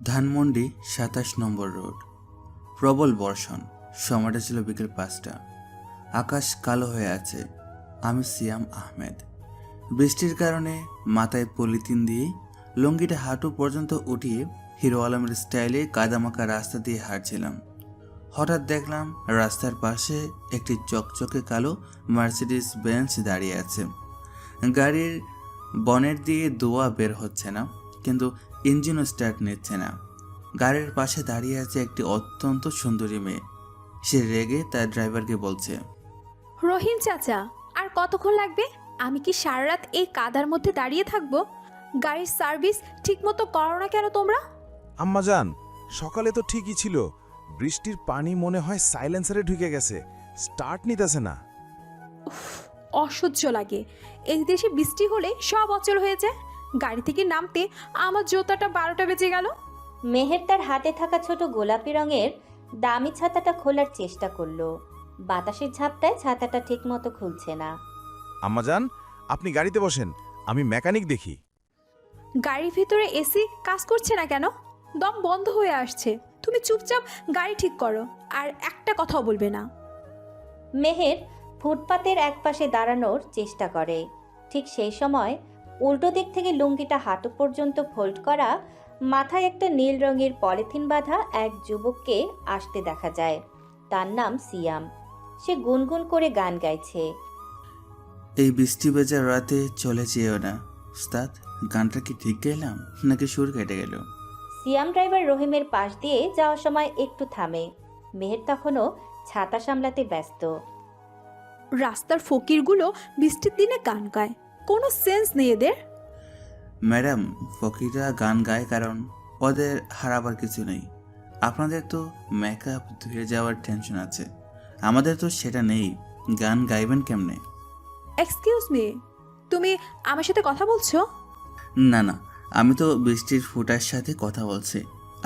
ধানমন্ডি ২৭ নম্বর road. প্রবল বর্ষণ। সময়টা ছিল বিকেল ৫টা। আকাশ কালো হয়ে আছে। আমি সিয়াম আহমেদ। বৃষ্টির কারণে মাথায় পলিথিন দিয়ে লুঙ্গিটা হাঁটু পর্যন্ত উঠিয়ে হিরো আলমের স্টাইলে কাদামাখা রাস্তা দিয়ে হাঁটছিলাম। হঠাৎ দেখলাম রাস্তার পাশে একটি চকচকে কালো মার্সিডিজ বেঞ্চ দাঁড়িয়ে আছে। গাড়ির বনেট দিয়ে ধোঁয়া বের হচ্ছে না, কিন্তু ইঞ্জিনও স্টার্ট নিচ্ছে না। গাড়ির পাশে দাঁড়িয়ে আছে একটি অত্যন্ত সুন্দরী মেয়ে। সে রেগে তার ড্রাইভারকে বলছে, রহিম চাচা, আর কতক্ষণ লাগবে? আমি কি সারা রাত এই কাদার মধ্যে দাঁড়িয়ে থাকবো? গাড়ির সার্ভিস ঠিকমতো করো না কেন তোমরা? আম্মাজান, সকালে তো ঠিকই ছিল। বৃষ্টির পানি মনে হয় সাইলেন্সারে ঢুকে গেছে, স্টার্ট নিতেছে না। অসহ্য লাগে। এই দেশে বৃষ্টি হলে সব অচল হয়ে যায়। গাড়ি থেকে নামতে আমার জুতাটা ১২টা বেজে গেল। মেহের তার হাতে থাকা ছোট গোলাপি রঙের দামি ছাতাটা খোলার চেষ্টা করলো। বাতাসের ঝাপটায় ছাতাটা ঠিকমতো খুলছে না। আম্মাজান, আপনি গাড়িতে বসেন, আমি মেকানিক দেখি। গাড়ির ভিতরে এসি কাজ করছে না কেন? দম বন্ধ হয়ে আসছে। তুমি চুপচাপ গাড়ি ঠিক করো, আর একটা কথাও বলবে না। মেহের ফুটপাতের একপাশে দাঁড়ানোর চেষ্টা করে। ঠিক সেই সময় উল্টো দিক থেকে লুঙ্গিটা হাঁটু পর্যন্ত ফোল্ড করা, মাথায় একটা নীল রঙের পলিথিন বাঁধা এক যুবককে আসতে দেখা যায়। তার নাম সিয়াম। সে গুনগুন করে গান গাইছে। এই বৃষ্টি ভেজা রাতে চলে যেও না উস্তাদ। গানটা কি ঠিক গেলাম নাকি সুর কেটে গেল? সিয়াম ড্রাইভার রহিমের পাশ দিয়ে যাওয়ার সময় একটু থামে। মেহের তখনও ছাতা সামলাতে ব্যস্ত। রাস্তার ফকিরগুলো বৃষ্টির দিনে গান গায়, কোনো সেন্স নেই এদের। ম্যাডাম, ফকিররা গান গায় কারণ ওদের হারাবার কিছু নেই। আপনাদের তো মেকআপ ধুয়ে যাওয়ার টেনশন আছে, আমাদের তো সেটা নেই। গান গাইবেন কেমনে? এক্সকিউজ মি, তুমি আমার সাথে কথা বলছো? না না, আমি তো বৃষ্টির ফোঁটার সাথে কথা বলছি।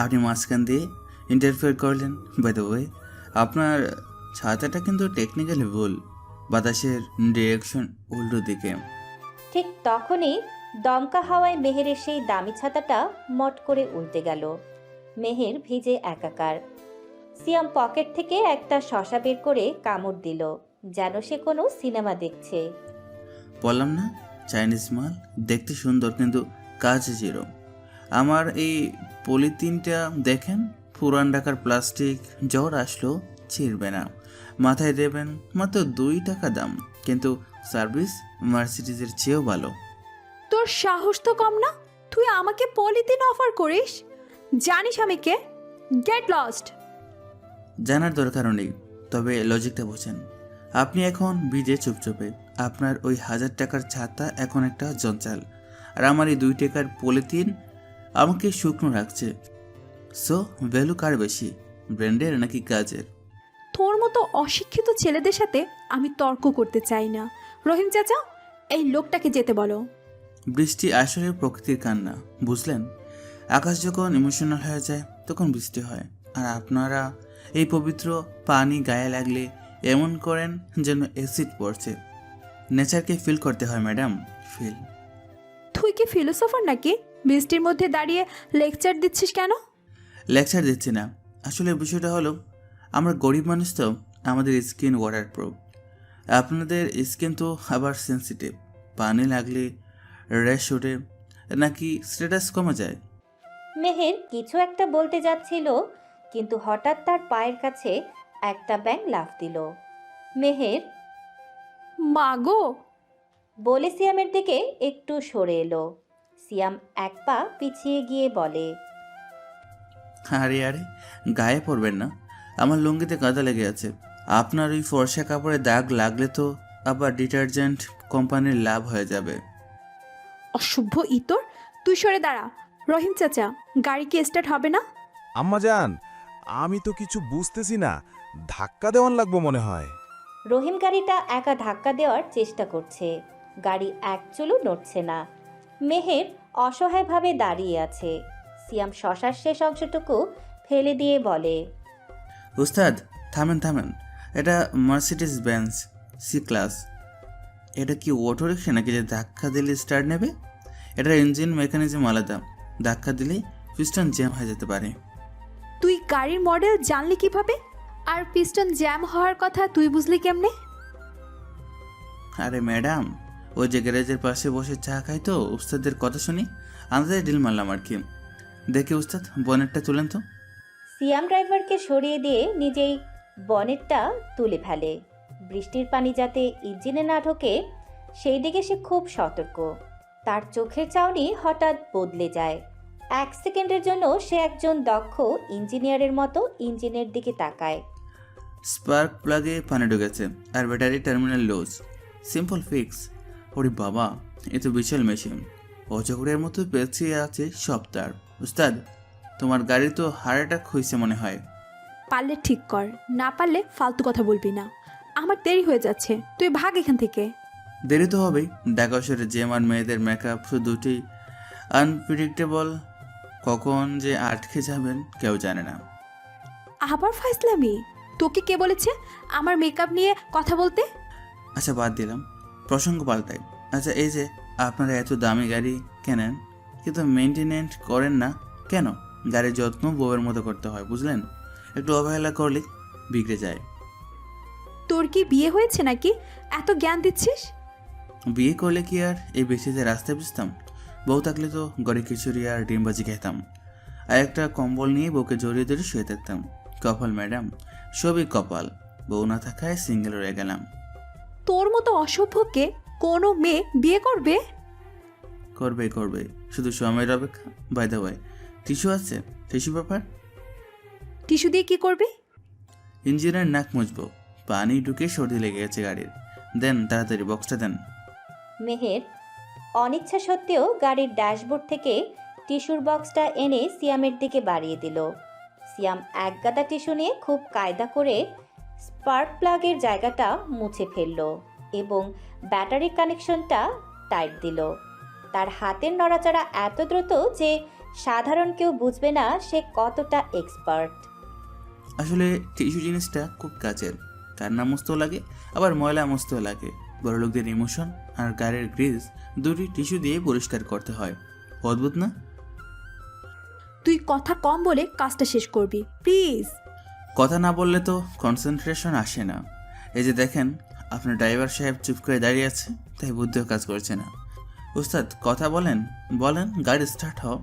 আপনি মাঝখান দিয়ে ইন্টারফেয়ার করলেন। বাই দ্য ওয়ে, আপনার ছাতাটা কিন্তু টেকনিক্যালি ভুল। বাতাসের ডিরেকশন উল্টো দিকে। ঠিক তখনই দমকা হাওয়ায় মেহেরের সেই দামি ছাতাটা মট করে উল্টে গেল। মেহের ভিজে একাকার। সিয়াম পকেট থেকে একটা শসা বের করে কামড় দিল, যেন সে কোনো সিনেমা দেখছে। বললাম না, চাইনিজ মাল দেখতে সুন্দর কিন্তু কাজ জিরো। আমার এই পলিথিনটা দেখেন, পুরান ঢাকার প্লাস্টিক, জ্বর আসলো ছিঁড়বে না। মাথায় দেবেন মাত্র ২ টাকা দাম, কিন্তু সার্ভিস মার্সিডিজের চেয়েও ভালো। তোর সাহস তো কম না, তুই আমাকে পলিথিন অফার করিস? জানিস আমি কে? Get lost. জানার দরকারও নেই, তবে লজিকটা বোঝেন। আপনি এখন ভিজে চুপচুপে, আপনার ওই ১০০০ টাকার ছাতা এখন একটা জঞ্জাল, আর আমার এই ২ টাকার পলিথিন আমাকে শুকনো রাখছে। সো ভ্যালু কার বেশি, ব্র্যান্ডের নাকি কাজের? তোর মতো অশিক্ষিত ছেলেদের সাথে আমি তর্ক করতে চাই না। রহিম চাচা, এই লোকটাকে যেতে বলো। বৃষ্টি আসলে প্রকৃতির কান্না, বুঝলেন? আকাশ যখন ইমোশনাল হয়ে যায় তখন বৃষ্টি হয়, আর আপনারা এই পবিত্র পানি গায়ে লাগলে এমন করেন যেন অ্যাসিড পড়ছে। নেচারকে ফিল করতে হয় ম্যাডাম, ফিল। তুই কি ফিলোসফার নাকি? বৃষ্টির মধ্যে দাঁড়িয়ে লেকচার দিচ্ছিস কেন? লেকচার দিচ্ছি না, আসলে বিষয়টা হলো আমরা গরিব মানুষ তো, আমাদের স্কিন ওয়াটার প্রুফ। আপনাদের স্কিন তো আবার সেন্সিটিভ। পানি লাগলে র্যাশ ওঠে নাকি স্ট্যাটাস কমে যায়। মেহের কিছু একটা বলতে যাচ্ছিল, কিন্তু হঠাৎ তার পায়ের কাছে একটা ব্যাঙ লাফ দিল। মেহের মাগো! বলে সিয়ামের দিকে একটু সরে এলো। সিয়াম এক পা পিছিয়ে গিয়ে বলে, আরে আরে, গায়ে পড়বেন না, আমার লুঙ্গিতে কাদা লেগে আছে। আপনার ওই ফর্সা কাপড়ে দাগ লাগলে তো আবার ডিটারজেন্ট কোম্পানির লাভ হয়ে যাবে। অসভ্য ইতর, তুই সরে দাঁড়া। রহিম চাচা, গাড়ি কি স্টার্ট হবে না? আম্মাজান, আমি তো কিছু বুঝতেছি না, ধাক্কা দেওয়ান লাগবো মনে হয়। রহিম গাড়িটা একা ধাক্কা দেওয়ার চেষ্টা করছে। গাড়ি এক চুলও নড়ছে না। মেহের অসহায়ভাবে দাঁড়িয়ে আছে। সিয়াম শশার শেষ অংশটুকু ফেলে দিয়ে বলে, উস্তাদ থামেন থামেন, এটা মার্সিডিজ বেঞ্জ সি ক্লাস। এটা কি অটো রিক্সা নাকি যে ধাক্কা দিলে স্টার্ট নেবে? এটার ইঞ্জিন মেকানিজম আলাদা, ধাক্কা দিলেই পিস্টন জ্যাম হয়ে যেতে পারে। তুই গাড়ির মডেল জানলি কিভাবে? আর পিস্টন জ্যাম হওয়ার কথা তুই বুঝলি কেমনে? আরে ম্যাডাম, ওই যে গ্যারেজের পাশে বসে চা খাই তো, উস্তাদের কথা শুনি, আন্দাজে ডিল মারলাম আর কি। দেখি উস্তাদ, বনেটটা তুলেন তো। সিয়াম ড্রাইভারকে সরিয়ে দিয়ে নিজেই বনেটটা তুলে ফেলে। বৃষ্টির পানি যাতে ইঞ্জিনে না ঢোকে সেই দিকে সে খুব সতর্ক। তার চোখের চাউনি হঠাৎ বদলে যায়। 1 সেকেন্ডের জন্য সে একজন দক্ষ ইঞ্জিনিয়ারের মতো ইঞ্জিনের দিকে তাকায়। স্পার্ক প্লাগে পানি ঢুকেছে আর battery terminal loose. Simple fix. ওরে বাবা, এ তো বিশাল মেশিন। অজগরের মতো পেঁচিয়ে আছে সব তার। উস্তাদ, তোমার গাড়ি তো হার্ট অ্যাটাক হয়েছে মনে হয়। পারলে ঠিক কর, না পারলে ফালতু কথা বলবি না। আমার দেরি হয়ে যাচ্ছে, তুই ভাগ এখান থেকে। দেরি তো হবেই। ঢাকা শহরে জেম আর মেয়েদের মেকআপ দুটি আনপ্রেডিক্টেবল। কখন যে আটকে যাবেন কেউ জানে না। আবার ফাইজলামি? তোকে কে বলেছে আমার মেকআপ নিয়ে কথা বলতে? আচ্ছা বাদ দিলাম, প্রসঙ্গ পাল্টাই। আচ্ছা, এই যে আপনারা এত দামি গাড়ি কেনেন কিন্তু মেনটেনেন্স করেন না কেন? গাড়ির যত্ন বউয়ের মতো করতে হয়, বুঝলেন? একটু অবহেলা করলে বিগড়ে যায়। তোর কি বিয়ে হয়েছে নাকি এত জ্ঞান দিচ্ছিস? বিয়ে করলে কি আর এই বৃষ্টিতে রাস্তায় বুঝতাম? বউ থাকলে তো গড়ি খিচুড়ি আর ডিমবাজি খেতাম, আর একটা কম্বল নিয়ে বউকে জড়িয়ে ধরে শুয়ে থাকতাম। কপাল ম্যাডাম, সবই কপাল। বউ না থাকায় সিঙ্গেল রয়ে গেলাম। তোর মতো অসভ্যকে কোনো মেয়ে বিয়ে করবে? করবে করবে, শুধু সময়ের অপেক্ষা। বাই দ্য ওয়ে, টিস্যু আছে? Tissue paper? টিস্যু দিয়ে কি করবে? ইঞ্জিনের নাক মুছবো। পানি ঢুকে সর্দি লেগে গেছে গাড়ির। দেন তাড়াতাড়ি বক্সটা দেন। মেহের অনিচ্ছা সত্ত্বেও গাড়ির ড্যাশবোর্ড থেকে টিস্যুর বক্সটা এনে সিয়ামের দিকে বাড়িয়ে দিল। সিয়াম এক গাদা টিস্যু নিয়ে খুব কায়দা করে স্পার্ক প্লাগের জায়গাটা মুছে ফেলল এবং ব্যাটারি কানেকশনটা টাইট দিল। তার হাতের নড়াচড়া এত দ্রুত যে সাধারণ কেউ বুঝবে না সে কতটা এক্সপার্ট। আসলে টিস্যু জিনিসটা খুব কাছের। কান্না মুছতেও লাগে, আবার ময়লা মুছতেও লাগে। বড় লোকদের ইমোশন আর গাড়ির গ্রিজ দুটি টিস্যু দিয়ে পরিষ্কার করতে হয়। অদ্ভুত না? তুই কথা কম বলে কাজটা শেষ করবি প্লিজ। কথা না বললে তো কনসেন্ট্রেশন আসে না। এই যে দেখেন, আপনার ড্রাইভার সাহেব চুপ করে দাঁড়িয়ে আছে, তাই বুদ্ধিও কাজ করছে না। উস্তাদ কথা বলেন, বলেন, গাড়ি স্টার্ট হও।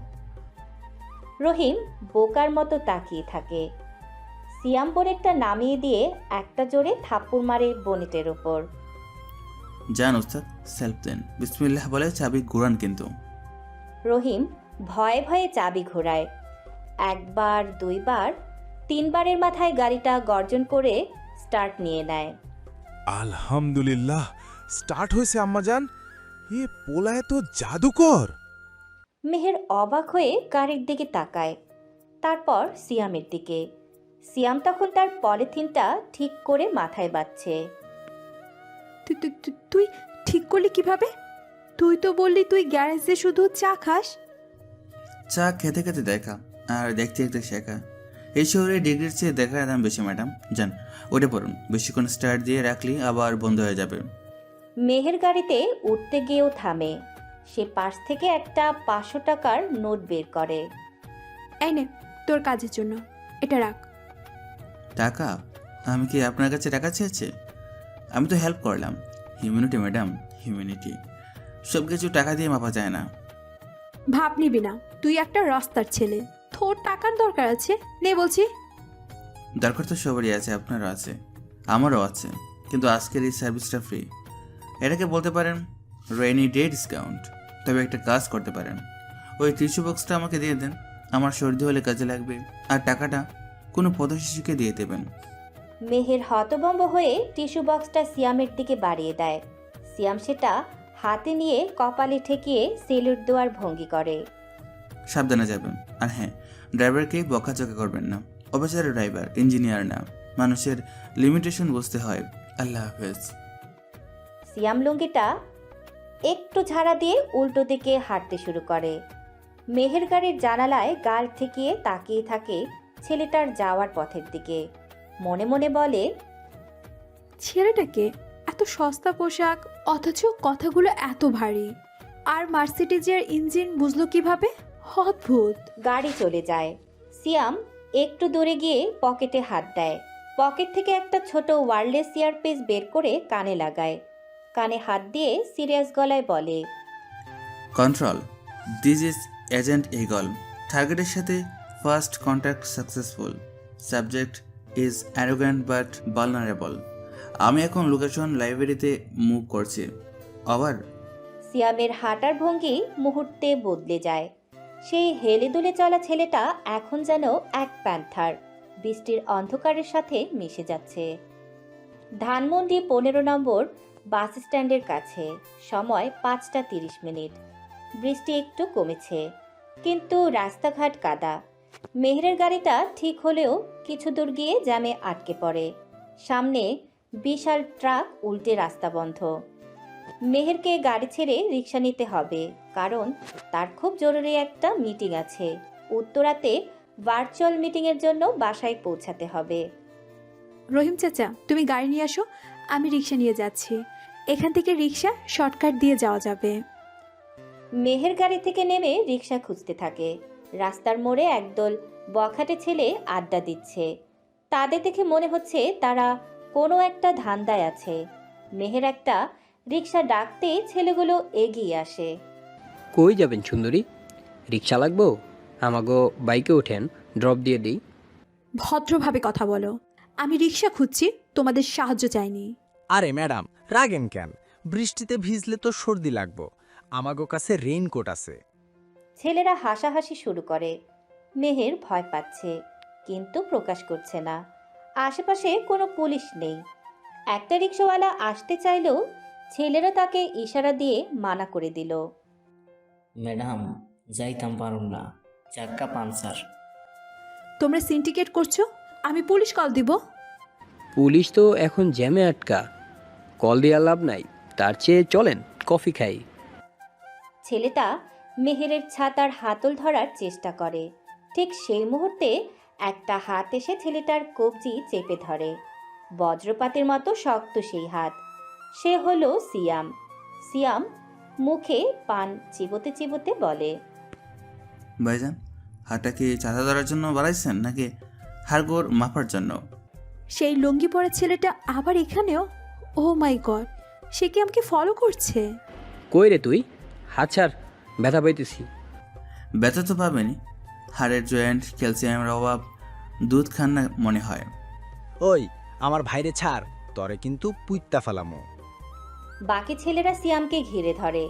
রহিম বোকার মতো তাকিয়ে থাকে। সিয়াম বনেটটা নামিয়ে দিয়ে একটা জোরে থাপ্পড় মারে বনেটের ওপর। যান উস্তাদ, সেলফ দেন। বিসমিল্লাহ বলে চাবি ঘোরান কিন্তু। রহিম ভয়ে ভয়ে চাবি ঘোরায়। 1 বার 2 বার 3 বারের মাথায় গাড়িটা গর্জন করে স্টার্ট নিয়ে নেয়। আলহামদুলিল্লাহ, স্টার্ট হয়েছে আম্মাজান। এ পোলায় তো জাদুকর। মেহের অবাক হয়ে গাড়ির দিকে তাকায়, তারপর সিয়ামের দিকে। সিয়াম তখন তার পলিথিনটা ঠিক করে মাথায় বাঁধছে। তুই ঠিক করলি কিভাবে? তুই তো বললি তুই গ্যারেজে শুধু চা খাস। চা খেতে খেতে দেখা আর দেখতে দেখতে শেখা। এই শহরে ডিগ্রির চেয়ে দেখার দাম বেশি ম্যাডাম। যান, ওটা পড়ুন। বেশিক্ষণ স্টার্ট দিয়ে রাখলে আবার বন্ধ হয়ে যাবে। মেহের গাড়িতে উঠতে গিয়েও থামে। সে পাশ থেকে একটা 500 টাকার নোট বের করে। এই নে তোর কাজের জন্য, এটা রাখ। টাকা? আমি কি আপনার কাছে টাকা চেয়েছি? আমি তো হেল্প করলাম। Humanity madam, humanity. সব কিছু টাকা দিয়ে মাপা যায় না। ভাব নিবি না, তুই একটা রাস্তার ছেলে, তোর টাকার দরকার আছে, নে বলছি। দরকার তো সবারই আছে, আপনারও আছে, আমারও আছে, কিন্তু আজকের এই সার্ভিসটা ফ্রি। এটাকে বলতে পারেন রেইনি ডে ডিসকাউন্ট। তবে একটা কাজ করতে পারেন, ওই টিস্যু বক্সটা আমাকে দিয়ে দেন, আমার সর্দি হলে কাজে লাগবে। আর টাকাটা কোনো পথশিশুকে দিয়ে দেবেন। মেহের হতভম্ব হয়ে টিস্যু বক্সটা সিয়ামের দিকে বাড়িয়ে দেয়। সিয়াম সেটা হাতে নিয়ে কপালে ঠেকিয়ে সেলুট দেওয়ার ভঙ্গি করে। সাবধানে যাবেন। আর হ্যাঁ, ড্রাইভারকে বকাঝকা করবেন না। অফিসারের ড্রাইভার, ইঞ্জিনিয়ার না। মানুষের লিমিটেশন বুঝতে হয়। আল্লাহ হাফেজ। সিয়াম লুঙ্গিটা একটু ঝাড়া দিয়ে উল্টো দিকে হাঁটতে শুরু করে। মেহের গাড়ির জানালায় গাল ঠেকিয়ে তাকিয়ে থাকে ছেলেটার যাওয়ার পথের দিকে। মনে মনে বলে, ছেলেটাকে এত এত সস্তা পোশাক অথচ কথাগুলো এত ভারী। আর মার্সিডিজের ইঞ্জিন বুঝলো কিভাবে? অদ্ভুত। গাড়ি চলে যায়। সিয়াম একটু দূরে গিয়ে পকেটে হাত দেয়। পকেট থেকে একটা ছোট ওয়্যারলেস ইয়ারপিস বের করে কানে লাগায়। কানে হাত দিয়ে সিরিয়াস গলায় বলে, control, this is agent eagle. টার্গেটের সাথে first contact successful. Subject is arrogant but vulnerable. আমি এখন লোকেশন লাইব্রেরিতে মুভ করছি। আবার সিয়ামের হাঁটার ভঙ্গি মুহূর্তে বদলে যায়। সেই হেলে দুলে চলা ছেলেটা এখন যেন এক প্যান্থার, বৃষ্টির অন্ধকারের সাথে মিশে যাচ্ছে। ধানমন্ডি 15 নম্বর বাস স্ট্যান্ডের কাছে। সময় 5:30। বৃষ্টি একটু কমেছে, কিন্তু রাস্তাঘাট কাদা। মেহেরের গাড়িটা ঠিক হলেও কিছু দূর গিয়ে জ্যামে আটকে পড়ে। সামনে বিশাল ট্রাক, উল্টে রাস্তা বন্ধ। মেহেরকে গাড়ি ছেড়ে রিক্সা নিতে হবে, কারণ তার খুব জরুরি একটা মিটিং আছে। উত্তরাতে ভার্চুয়াল মিটিংয়ের জন্য বাসায় পৌঁছাতে হবে। রহিম চাচা, তুমি গাড়ি নিয়ে আসো, আমি রিক্সা নিয়ে যাচ্ছি। এখান থেকে রিক্সা শর্টকাট দিয়ে যাওয়া যাবে। মেহের গাড়ি থেকে নেমে রিক্সা খুঁজতে থাকে। রাস্তার মোড়ে একদল বখাটে ছেলে আড্ডা দিচ্ছে। তাদের দেখে মনে হচ্ছে তারা কোনো একটা ধান্দায় আছে। মেহের একটা রিক্সা ডাকতে ছেলেগুলো এগিয়ে আসে। কই যাবেন সুন্দরী? রিক্সা লাগবো? আমাগো বাইকে ওঠেন, ড্রপ দিয়ে দিই। ভদ্রভাবে কথা বলো। আমি রিক্সা খুঁজছি, তোমাদের সাহায্য চাইনি। আরে ম্যাডাম, রাগেন কেন? বৃষ্টিতে ভিজলে তো সর্দি লাগবো। আমাগো কাছে রেইনকোট আছে। ছেলেরা হাসাহাসি শুরু করে। মেহের ভয় পাচ্ছে, কিন্তু প্রকাশ করছে না। আশেপাশে কোনো পুলিশ নেই। একটা রিক্সাওয়ালা আসতে চাইলেও ছেলেরা তাকে ইশারা দিয়ে মানা করে দিল। ম্যাডাম, যাইতাম পারুম না, চাক্কা পাঞ্চার। তোমরা সিন্ডিকেট করছো, আমি পুলিশ কল দিব। পুলিশ তো এখন জ্যামে আটকা, কল দেওয়ার লাভ নাই। তার চেয়ে চলেন কফি খাই। ছেলেটা মেহেরের ছাতার হাতল ধরার চেষ্টা করে। ঠিক সেই মুহূর্তে একটা হাত এসে ছেলেটার কবজি চেপে ধরে। বজ্রপাতের মতো শক্ত সেই হাত। সে হলো সিয়াম। সিয়াম মুখে পান চিবোতে চিবোতে বলে, ভাইজান, হাতটা কি চাঁদা ধরার জন্য বাড়াইছেন নাকি হাড়গোড় মাপার জন্য? সেই লুঙ্গি পরা ছেলেটা আবার এখানেও? ও মাই গড, সে কি আমাকে ফলো করছে? কই রে তুই? হাত ছাড়, ব্যথা পাইতেছি। ব্যথা তো পাবেনি। হাড়ের জয়েন্ট, ক্যালসিয়ামের অভাব, দুধ খান না মনে হয়। ওই, আমার ভাইরে ছাড়, তরে কিন্তু পুইত্তা ফেলামো। বাকি ছেলেরা সিয়ামকে ঘিরে ধরে।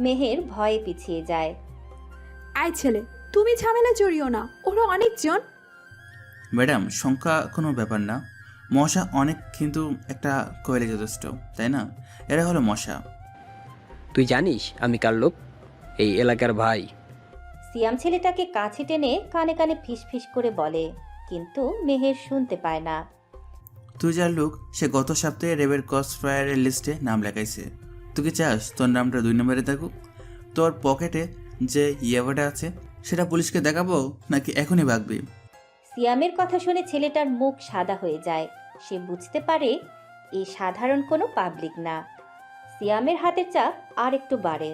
মেহের ভয়ে পিছিয়ে যায়। আয় ছেলে, তুমি ঝামেলা জড়িও না, ওরা অনেকজন। ম্যাডাম, সংখ্যা কোনো ব্যাপার না। মশা অনেক, কিন্তু একটা কোয়েলে যথেষ্ট, তাই না? এরা হলো মশা। তুই জানিস আমি কার লোক? এই এলাকার ভাই। সিয়াম ছেলেটাকে কাছে টেনে কানে কানে ফিসফিস করে বলে, কিন্তু মেহের শুনতে পায় না। তুই যার লোক, সে গত সপ্তাহে রেবের ক্রস ফায়ারের লিস্টে নাম লেখাইছে। তুই কি চাস তোর নামটা 2 নম্বরে থাকুক? তোর পকেটে যে ইয়াবাটা আছে সেটা পুলিশকে দেখাবো, নাকি এখনই ভাগবি? সিয়ামের কথা শুনে ছেলেটার মুখ সাদা হয়ে যায়। সে বুঝতে পারে এই সাধারণ কোনো পাবলিক না। সিয়ামের হাতের চাপ আর একটু বাড়ে।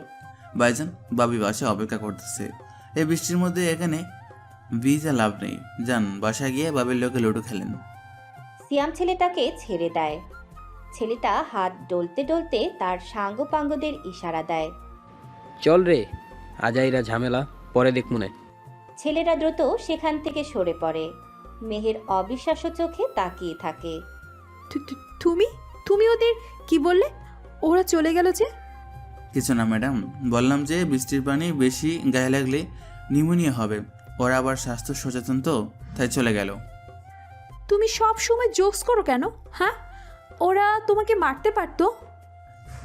ভাইজান, বাবি বাসায় অপেক্ষা করতেছে। এই বৃষ্টির মধ্যে এখানে ভিজা লাভ নেই। যান বাসায় গিয়ে বাবির লোকে লুডো খেলেন। সিয়াম ছেলেটাকে ছেড়ে দেয়। ছেলেটা হাত ডলতে ডলতে তার সাঙ্গপাঙ্গদের ইশারা দেয়। চল রে, আজাইরা ঝামেলা পরে দেখ মনে। ছেলেরা দ্রুত সেখান থেকে সরে পড়ে। মেহের অবিশ্বাস্য চোখে তাকিয়ে থাকে। তুমি তুমি ওদের কি বললে? ওরা চলে গেল যে? কিছু না ম্যাডাম, বললাম যে বৃষ্টির পানি বেশি গায়ে লাগলে নিউমোনিয়া হবে। ওরা আবার স্বাস্থ্য সচেতন তো, তাই চলে গেল। তুমি সব সময় জোকস করো কেন? হ্যাঁ, ওরা তোমাকে মারতে পারতো।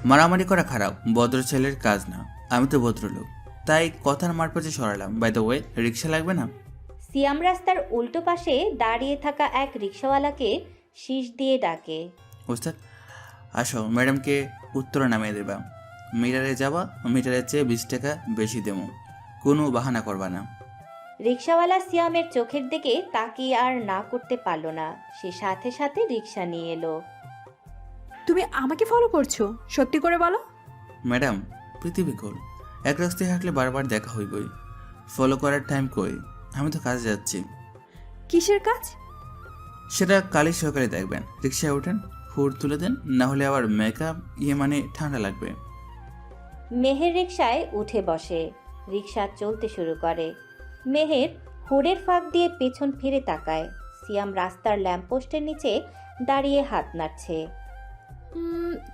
মারামারি করা খারাপ, ভদ্র ছেলের কাজ না। আমি তো ভদ্রলোক, তাই কথার মারপ্যাচে সরালাম। বাই দ্য ওয়ে, রিক্সা লাগবে না? সিয়াম রাস্তার উল্টো পাশে দাঁড়িয়ে থাকা এক রিক্সাওয়ালাকে শীষ দিয়ে ডাকে। ওস্তাদ, আসো, ম্যাডামকে উত্তরে নামিয়ে দেবা। মিটারে যাবা, মিটারের চেয়ে 20 টাকা বেশি দেবো। কোনো বাহানা করবা না। রিক্সাওয়ালা সিয়ামের চোখের দিকে তাকিয়ে আর না করতে পারল না। সে সাথে সাথে রিক্সা নিয়ে এলো। তুমি আমাকে ফলো করছো? সত্যি করে বলো। ম্যাডাম, পৃথিবী গোল, এক রাস্তায় হাঁটলে বারবার দেখা হইবই। ফলো করার টাইম কই? আমি তো কাজে যাচ্ছি। কিসের কাজ? সেটা কালই সকালে দেখবেন। রিক্সায় ওঠেন, হুড় তুলে দেন, না হলে আবার মেকআপ মানে ঠান্ডা লাগবে। মেহের রিকশায় উঠে বসে। রিকশা চলতে শুরু করে। মেহের হুডের ফাঁক দিয়ে পেছন ফিরে তাকায়। সিয়াম রাস্তার ল্যাম্পপোস্টের নিচে দাঁড়িয়ে হাত নাড়ছে।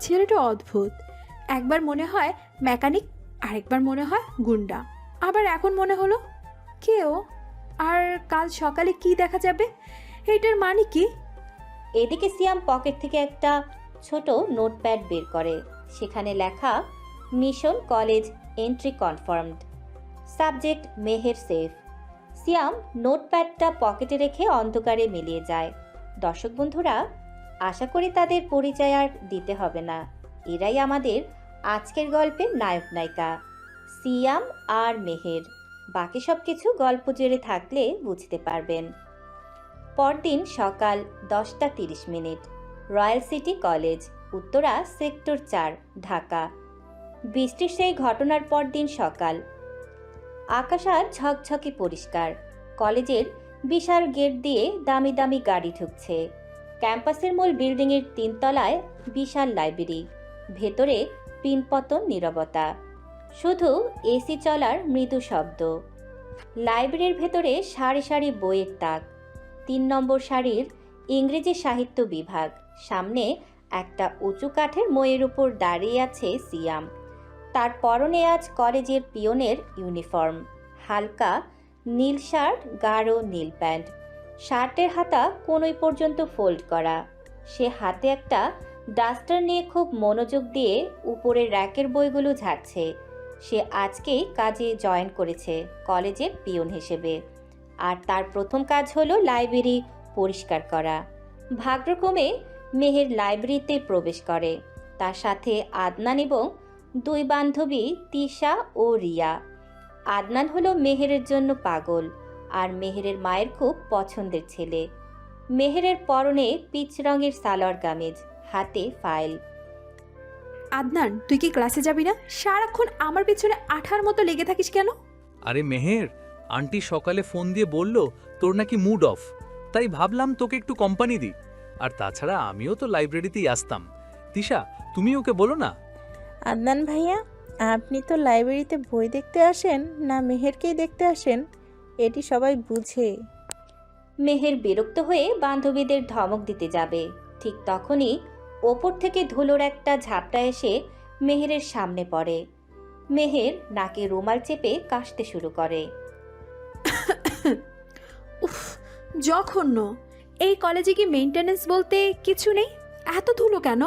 ছেলেটা অদ্ভুত। একবার মনে হয় মেকানিক, আরেকবার মনে হয় গুন্ডা, আবার এখন মনে হলো কেউ। আর কাল সকালে কি দেখা যাবে, এইটার মানে কি? এদিকে সিয়াম পকেট থেকে একটা ছোট নোটপ্যাড বের করে। সেখানে লেখা mission college entry confirmed, subject Meher safe. Siam নোটপ্যাডটা পকেটে রেখে অন্ধকারে মিলিয়ে যায়। দর্শক বন্ধুরা, আশা করি তাদের পরিচয় আর দিতে হবে না। এরাই আমাদের আজকের গল্পের নায়ক নায়িকা, সিয়াম আর মেহের। বাকি সব কিছু গল্প জুড়ে থাকলে বুঝতে পারবেন। পরদিন সকাল 10:30, royal city college, Uttara sector 4, Dhaka. বৃষ্টির সেই ঘটনার পরদিন সকাল। আকাশ আজ ঝকঝকে পরিষ্কার। কলেজের বিশাল গেট দিয়ে দামি দামি গাড়ি ঢুকছে। ক্যাম্পাসের মূল বিল্ডিংয়ের 3 তলায় বিশাল লাইব্রেরি। ভেতরে পিনপতন নীরবতা, শুধু এসি চলার মৃদু শব্দ। লাইব্রেরির ভেতরে সারি সারি বইয়ের তাক। 3 নম্বর সারির ইংরেজি সাহিত্য বিভাগ। সামনে একটা উঁচু কাঠের মইয়ের উপর দাঁড়িয়ে আছে সিয়াম। তার পরনে আজ কলেজের পিয়নের ইউনিফর্ম, হালকা নীল শার্ট, গাঢ় নীল প্যান্ট। শার্টের হাতা কোনোই পর্যন্ত ফোল্ড করা। সে হাতে একটা ডাস্টার নিয়ে খুব মনোযোগ দিয়ে উপরের র্যাকের বইগুলো ঝাড়ছে। সে আজকেই কাজে জয়েন করেছে কলেজের পিয়ন হিসেবে। আর তার প্রথম কাজ হলো লাইব্রেরি পরিষ্কার করা। ভাগ্যক্রমে মেহের লাইব্রেরিতে প্রবেশ করে। তার সাথে আদনান এবং 2 বান্ধবী তিশা ও রিয়া। আদনান হলো মেহেরের জন্য পাগল, আর মেহেরের মায়ের খুব পছন্দের ছেলে। মেহেরের পরনে পিচ রঙের সালোয়ার কামিজ, হাতে ফাইল। আদনান, তুই কি ক্লাসে যাবি না? সারাক্ষণ আমার পিছনে আঠার মতো লেগে থাকিস কেন? আরে মেহের, আন্টি সকালে ফোন দিয়ে বলল তোর নাকি মুড অফ, তাই ভাবলাম তোকে একটু কোম্পানি দিই। আর তাছাড়া আমিও তো লাইব্রেরিতেই আসতাম। তিশা, তুমি ওকে বলো না। আদনান ভাইয়া, আপনি তো লাইব্রেরিতে বই দেখতে আসেন না মেহেরকেই দেখতে আসেন, এটি সবাই বুঝে। মেহের বিরক্ত হয়ে বান্ধবীদের ধমক দিতে যাবে, ঠিক তখনই ওপর থেকে ধুলোর একটা ঝাপটা এসে মেহেরের সামনে পড়ে। মেহের নাকে রুমাল চেপে কাশতে শুরু করে। উফ, জঘন্য। এই কলেজে কি মেইনটেনেন্স বলতে কিছু নেই? এত ধুলো কেন?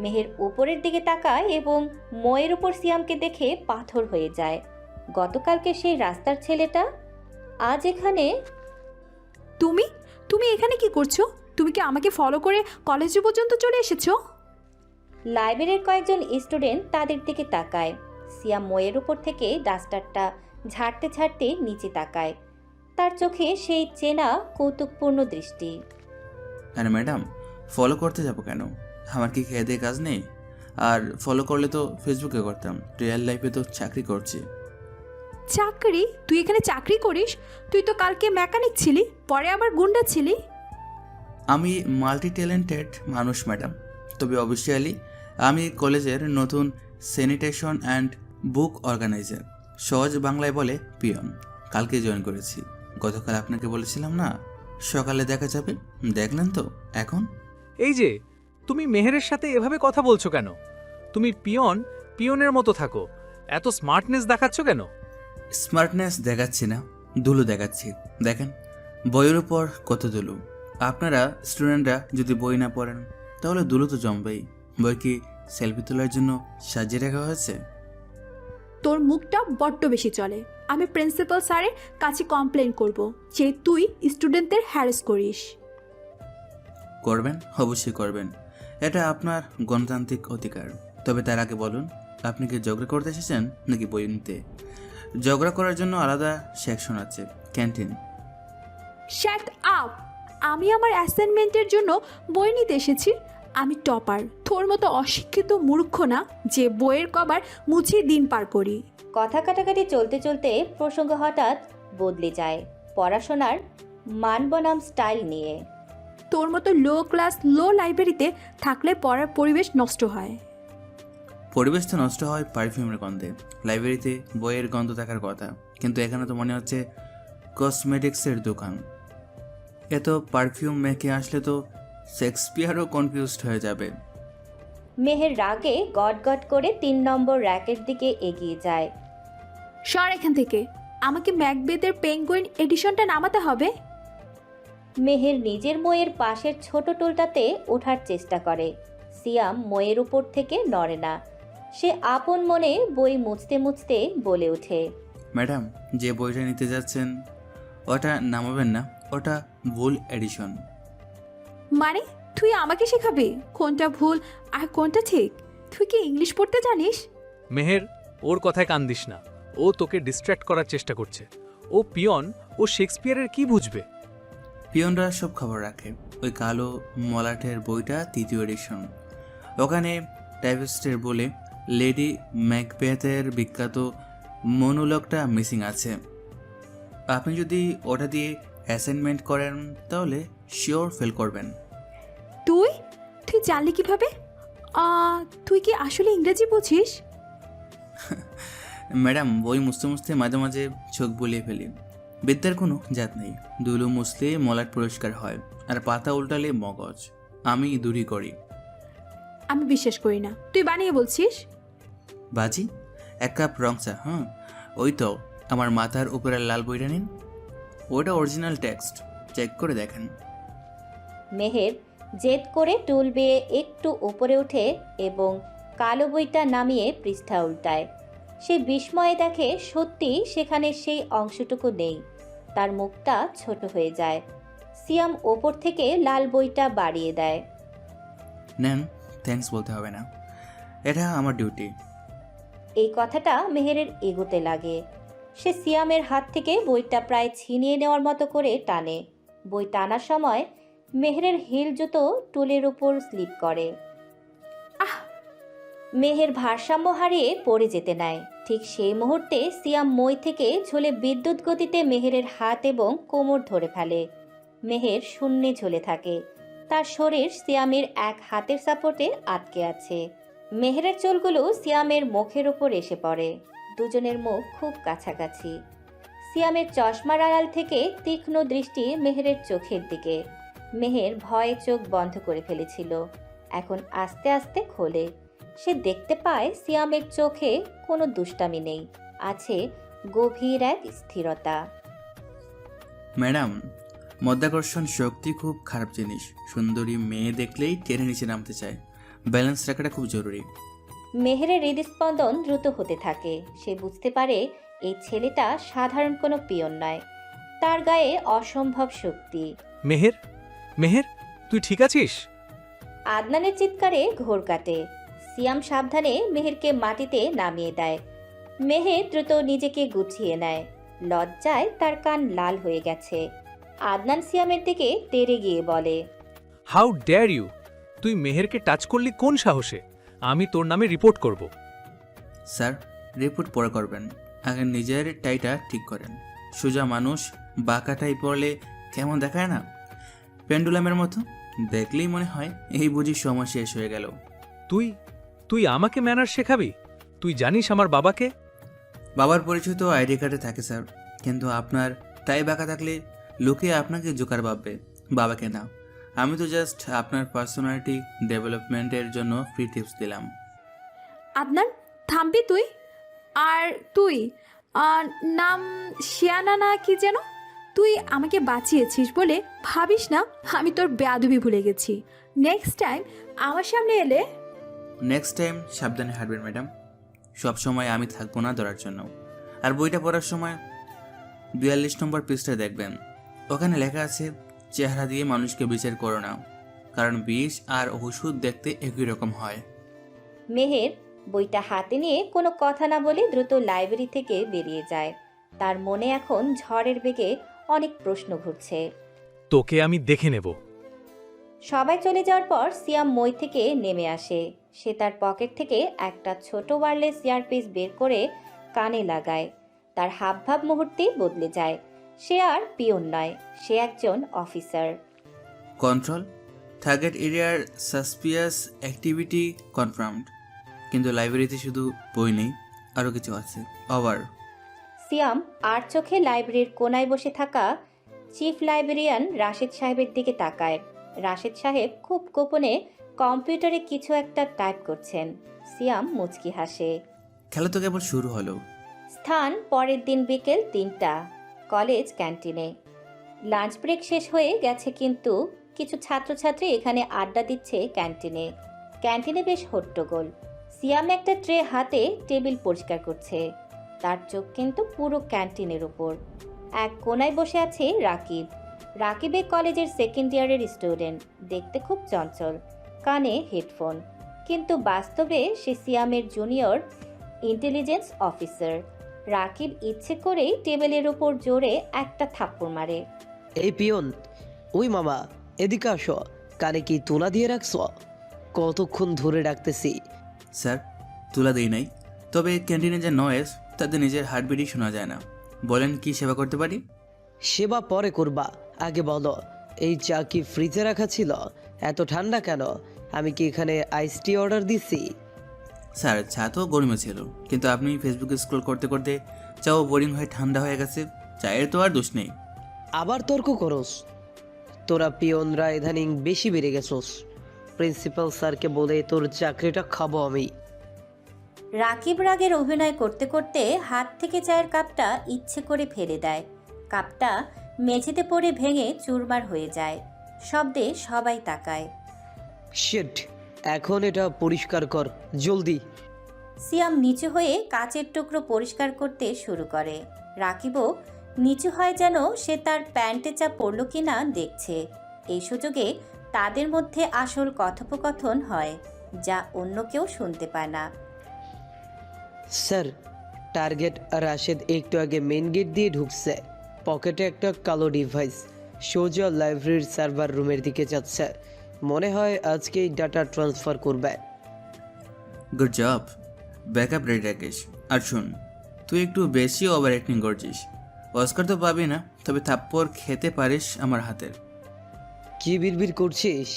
মেহের উপরের দিকে তাকায় এবং ময়ের উপর সিয়ামকে দেখে পাথর হয়ে যায়। গতকালকে সেই রাস্তার ছেলেটা আজ এখানে। তুমি তুমি এখানে কি করছো? তুমি কি আমাকে ফলো করে কলেজ পর্যন্ত চলে এসেছো? লাইব্রেরির কয়েকজন স্টুডেন্ট তাদের দিকে তাকায়। সিয়াম ময়ের উপর থেকে ডাস্টারটা ঝাড়তে ঝাড়তে নিচে তাকায়। তার চোখে সেই চেনা কৌতুকপূর্ণ দৃষ্টি। আর ম্যাডাম, ফলো করতে যাবো কেন? আমার কি খেয়ে দিয়ে কাজ নেই? আর ফলো করলে তো ফেসবুকে করতাম, রিয়েল লাইফে তো চাকরি করছি। চাকরি? তুই এখানে চাকরি করিস? তুই তো কালকে মেকানিক ছিলি, পরে আবার গুন্ডা ছিলি। আমি মাল্টি ট্যালেন্টেড মানুষ ম্যাডাম, তবে অফিসিয়ালি আমি কলেজের নতুন স্যানিটেশন অ্যান্ড বুক অর্গানাইজার, সহজ বাংলায় বলে পিয়ন। কালকে জয়েন করেছি। গতকাল আপনাকে বলেছিলাম না সকালে দেখা যাবে, দেখলেন তো এখন। এই যে, তুমি মেহেরের সাথে এভাবে কথা বলছো কেন? তুমি পিয়নের মতো থাকো, এত স্মার্টনেস দেখাচ্ছ কেন? স্মার্টনেস দেখাচ্ছি না, ধুলো দেখাচ্ছি। দেখেন বইয়ের উপর কত ধুলো। আপনারা স্টুডেন্টরা যদি বই না পড়েন তাহলে ধুলো তো জমবেই। বই কি সেলফি তোলার জন্য সাজিয়ে রাখা হয়েছে? তোর মুখটা বড্ড বেশি চলে। আমি প্রিন্সিপাল স্যারের কাছে কমপ্লেন করব যে তুই স্টুডেন্টদের হ্যারাস করিস। করবেন, অবশ্যই করবেন, এটা আপনার গণতান্ত্রিক অধিকার। তবে তার আগে বলুন, আপনি কি ঝগড়া করতে এসেছেন নাকি বই নিতে? ঝগড়া করার জন্য আলাদা সেকশন আছে, ক্যান্টিন। Shut up! আমি আমার অ্যাসাইনমেন্টের জন্য বই নিতে এসেছি, আমি টপার, তোর মতো অশিক্ষিত মূর্খ না যে বইয়ের কভার মুছিয়ে দিন পার করি। কথা কাটাকাটি চলতে চলতে প্রসঙ্গ হঠাৎ বদলে যায় পড়াশোনার মান বনাম স্টাইল নিয়ে। তোর মতো লো ক্লাস লো লাইব্রেরিতে থাকলে পড়ার পরিবেশ নষ্ট হয়। পরিবেশ তো নষ্ট হয় পারফিউমের গন্ধে। লাইব্রেরিতে বইয়ের গন্ধ থাকার কথা, কিন্তু এখানে তো মনে হচ্ছে কসমেটিক্সের দোকান। এত পারফিউম মেখে আসলে তো শেক্সপিয়ারও কনফিউজড হয়ে যাবে। মেহের রাগে গট গট করে 3 নম্বর র্যাকের দিকে এগিয়ে যায়। সর এখান থেকে, আমাকে ম্যাকবেথের পেঙ্গুইন এডিশনটা নামাতে হবে। মেহের নিজের বইয়ের পাশের ছোট টুলটাতে ওঠার চেষ্টা করে। সিয়াম বইয়ের উপর থেকে নড়ে না। সে আপন মনে বই মুছতে মুছতে বলে ওঠে, ম্যাডাম, যে বইটা নিতে যাচ্ছেন ওটা নামাবেন না, ওটা ভুল এডিশন। মানে তুই আমাকে শেখাবি কোনটা ভুল আর কোনটা ঠিক? তুই কি ইংলিশ পড়তে জানিস? মেহের, ওর কথায় কান দিস না। ও তোকে ডিস্ট্র্যাক্ট করার চেষ্টা করছে। ও পিয়ন, ও শেক্সপিয়ারের কি বুঝবে? পিয়নরা সব খবর রাখে। ওই কালো মলাটের বইটা 3য় এডিশন। ওখানে টাইপিস্টের বলে লেডি ম্যাকবেথের বিখ্যাত মনোলগটা মিসিং আছে। আপনি যদি ওটা দিয়ে অ্যাসাইনমেন্ট করেন তাহলে শিওর ফেল করবেন। তুই তুই জানলি কিভাবে? তুই কি আসলে ইংরেজি বুঝিস? ম্যাডাম, বই মুছতে মুছতে মাঝে মাঝে চোখ বুলিয়ে ফেলি। বিদ্যার কোনো জাত নেই। দুলু মুছলে মলাট পরিষ্কার হয়, আর পাতা উল্টালে মগজ। আমি দূরই করি। আমি বিশ্বাস করি না, তুই বানিয়ে বলছিস। বাজি, 1 কাপ রং চা। হ্যাঁ, ওই তো আমার মাথার উপরের লাল বইটা নিন, ওটা অরিজিনাল টেক্সট, চেক করে দেখেন। মেহের জেদ করে টুল বেয়ে একটু উপরে ওঠে এবং কালো বইটা নামিয়ে পৃষ্ঠা উল্টায়। সে বিস্ময়ে দেখে সত্যি সেখানে সেই অংশটুকু নেই। তার মুখটা ছোট হয়ে যায়। সিয়াম ওপর থেকে লাল বইটা বাড়িয়ে দেয়। নেন, থ্যাঙ্কস বলতে হবে না, এটা আমার ডিউটি। এই কথাটা মেহেরের এগোতে লাগে। সে সিয়ামের হাত থেকে বইটা প্রায় ছিনিয়ে নেওয়ার মতো করে টানে। বই টানার সময় মেহেরের হিল জুতো টুলের উপর স্লিপ করে। আহ! মেহের ভারসাম্য হারিয়ে পড়ে যেতে নেয়। ঠিক সেই মুহূর্তে সিয়াম মই থেকে ঝুলে বিদ্যুৎ গতিতে মেহেরের হাত এবং কোমর ধরে ফেলে। মেহের শূন্যে ঝুলে থাকে। তার শরীর সিয়ামের এক হাতের সাপোর্টে আটকে আছে। মেহেরের চুলগুলো সিয়ামের মুখের উপর এসে পড়ে। দুজনের মুখ খুব কাছাকাছি। সিয়ামের চশমার আড়াল থেকে তীক্ষ্ণ দৃষ্টি মেহেরের চোখের দিকে। মেহের ভয়ে চোখ বন্ধ করে ফেলেছিল, এখন আস্তে আস্তে খোলে। সে দেখতে পায় সিয়ামের চোখে কোনো দুষ্টামি নেই, আছে গভীর এক স্থিরতা। ম্যাডাম, মধ্যাকর্ষণ শক্তি খুব খারাপ জিনিস। সুন্দরী মেয়ে দেখলেই টেনে নিচে নামতে চায়। ব্যালেন্স রাখাটা খুব জরুরি। মেহেরের হৃদস্পন্দন দ্রুত হতে থাকে। সে বুঝতে পারে এই ছেলেটা সাধারণ কোনো পিয়ন নয়, তার গায়ে অসম্ভব শক্তি। মেহের, মেহের, তুই ঠিক আছিস? আদনানের চিৎকারে ঘোর কাটে। সিয়াম সাবধানে মেহেরকে মাটিতে নামিয়ে দেয়। মেহের দ্রুত নিজেকে গুছিয়ে নেয়। লজ্জায় তার কান লাল হয়ে গেছে। আদনান সিয়ামের দিকে তেড়ে গিয়ে বলে, হাউ ডেয়ার ইউ! তুই মেহেরকে টাচ করলি কোন সাহসে? আমি তোর নামে রিপোর্ট করব। স্যার, রিপোর্ট পরে করবেন, আগে নিজের টাইটা ঠিক করেন। সোজা মানুষ বাঁকা টাই পরলে কেমন দেখায় না? পেন্ডুলামের মতো। দেখলেই মনে হয় এই বুঝি সময় শেষ হয়ে গেল। তুই তুই আমাকে ম্যানার শেখাবি? তুই জানিস আমার বাবাকে? বাবার পরিচয় তো আইডি কার্ডে থাকে স্যার, কিন্তু আপনার টাই বাঁকা থাকলে লোকে আপনাকে জোকার ভাববে, বাবাকে না। আমি তো জাস্ট আপনার পার্সোনালিটি ডেভেলপমেন্টের জন্য ফ্রি টিপস দিলাম। আদনান, থামবি তুই? আর তুই নাম শিয়ানা না কি যেন? তুই আমাকে বাঁচিয়েছিস বলে ভাবিস না আমি তোর বেয়াদবি ভুলে গেছি। নেক্সট টাইম আমার সামনে এলে নেক্সট টাইম সাবধানে হাঁটবেন ম্যাডাম। সব সময় আমি থাকবো না ধরার জন্য। আর বইটা পড়ার সময় 42 নম্বর পৃষ্ঠায় দেখবেন, ওখানে লেখা আছে, চেহারা দিয়ে মানুষকে বিচার করো না, কারণ বিষ আর ওষুধ দেখতে একই রকম হয়। মেহের বইটা হাতে নিয়ে কোনো কথা না বলে দ্রুত লাইব্রেরি থেকে বেরিয়ে যায়। তার মনে এখন ঝড়ের বেগে অনেক প্রশ্ন ঘুরছে। তোকে আমি দেখে নেব। সবাই চলে যাওয়ার পর সিয়াম মই থেকে নেমে আসে। সে তার পকেট থেকে একটা ছোট ওয়্যারলেস ইয়ারপিস বের করে কানে লাগায়। তার হাবভাব মুহূর্তেই বদলে যায়। সে আর পিয়ন নয়, সে একজন অফিসার। কন্ট্রোল, টার্গেট এরিয়ার সাসপিয়াস অ্যাক্টিভিটি কনফার্মড। কিন্তু লাইব্রেরিতে শুধু বই নেই, আরও কিছু আছে। ওভার। সিয়াম আর চোখে লাইব্রেরির কোনায় বসে থাকা চিফ লাইব্রেরিয়ান রাশেদ সাহেবের দিকে তাকায়। রাশেদ সাহেব খুব গোপনে কম্পিউটারে কিছু একটা টাইপ করছেন। সিয়াম মুচকি হাসে। খেলা তো কেবল শুরু হলো। স্থান পরের দিন বিকেল 3টা, কলেজ ক্যান্টিনে। লাঞ্চ ব্রেক শেষ হয়ে গেছে, কিন্তু কিছু ছাত্রছাত্রী এখানে আড্ডা দিচ্ছে ক্যান্টিনে। ক্যান্টিনে বেশ হট্টগোল। সিয়াম একটা ট্রে হাতে টেবিল পরিষ্কার করছে। তার চোখ কিন্তু পুরো ক্যান্টিনের উপর। এক কোনায় বসে আছে রাকিব। রাকিব এই কলেজের সেকেন্ড ইয়ারের স্টুডেন্ট, দেখতে খুব চঞ্চল, কানে হেডফোন, কিন্তু বাস্তবে সে সিয়ামের জুনিয়র ইন্টেলিজেন্স অফিসার। রাকিব ইচ্ছে করেই টেবিলের উপর জোরে একটা থাপ্পড় মারে। এই পিয়ন, ওই মামা, এদিকে আসো। কানে কি তুলা দিয়ে রাখছ? কতক্ষণ ধরে ডাকতেছি। স্যার, তুলা দেই নাই, তবে ক্যান্টিনে যে নয়েজ তাতে নিজের হার্টবিটই শোনা যায় না। বলেন কি সেবা করতে পারি? সেবা পরে করবা, আগে বলো এই চা কি ফ্রিজে রাখা ছিল? এত ঠান্ডা কেন? আমি কি এখানে আইস টি অর্ডার দিছি? স্যার, চা তো গরমে ছিল, কিন্তু আপনি ফেসবুকে স্ক্রল করতে করতে চাও বোরিং হয়ে ঠান্ডা হয়ে গেছে। চায়ের তো আর দোষ নেই। আবার তর্ক করোস? তোরা পিয়নরা ইদানিং বেশি বেড়ে গেছোস। প্রিন্সিপাল স্যারকে বলে তোর চাকরিটা খাবো আমি। রাকিব রাগের অভিনয় করতে করতে হাত থেকে চায়ের কাপটা ইচ্ছে করে ফেলে দেয়। কাপটা মেঝেতে পড়ে ভেঙে চুরমার হয়ে যায়। শব্দে সবাই তাকায়। শিট, এখন এটা পরিষ্কার কর জলদি। সিয়াম নিচু হয়ে কাচের টুকরো পরিষ্কার করতে শুরু করে। রাকিবও নিচু হয়, যেন সে তার প্যান্টে চা পড়ল কিনা দেখছে। এই সুযোগে তাদের মধ্যে আসল কথোপকথন হয়, যা অন্য কেউ শুনতে পায় না। স্যার, টার্গেট রাশেদ একটু আগে মেন গেট দিয়ে ঢুকছে। পকেটে একটা কালো ডিভাইস, সোজা লাইব্রেরির সার্ভার রুমের দিকে যাচ্ছে। মনে হয় আজকেই ডাটা ট্রান্সফার করবে। গুড জব, ব্যাকআপ রেডি রাখিস। আর শুন, তুই একটু বেশি ওভার অ্যাক্টিং করছিস। অস্কার তো পাবি না, তবে থাপ্পড় খেতে পারিস আমার হাতের। কি বিড়বিড় করছিস?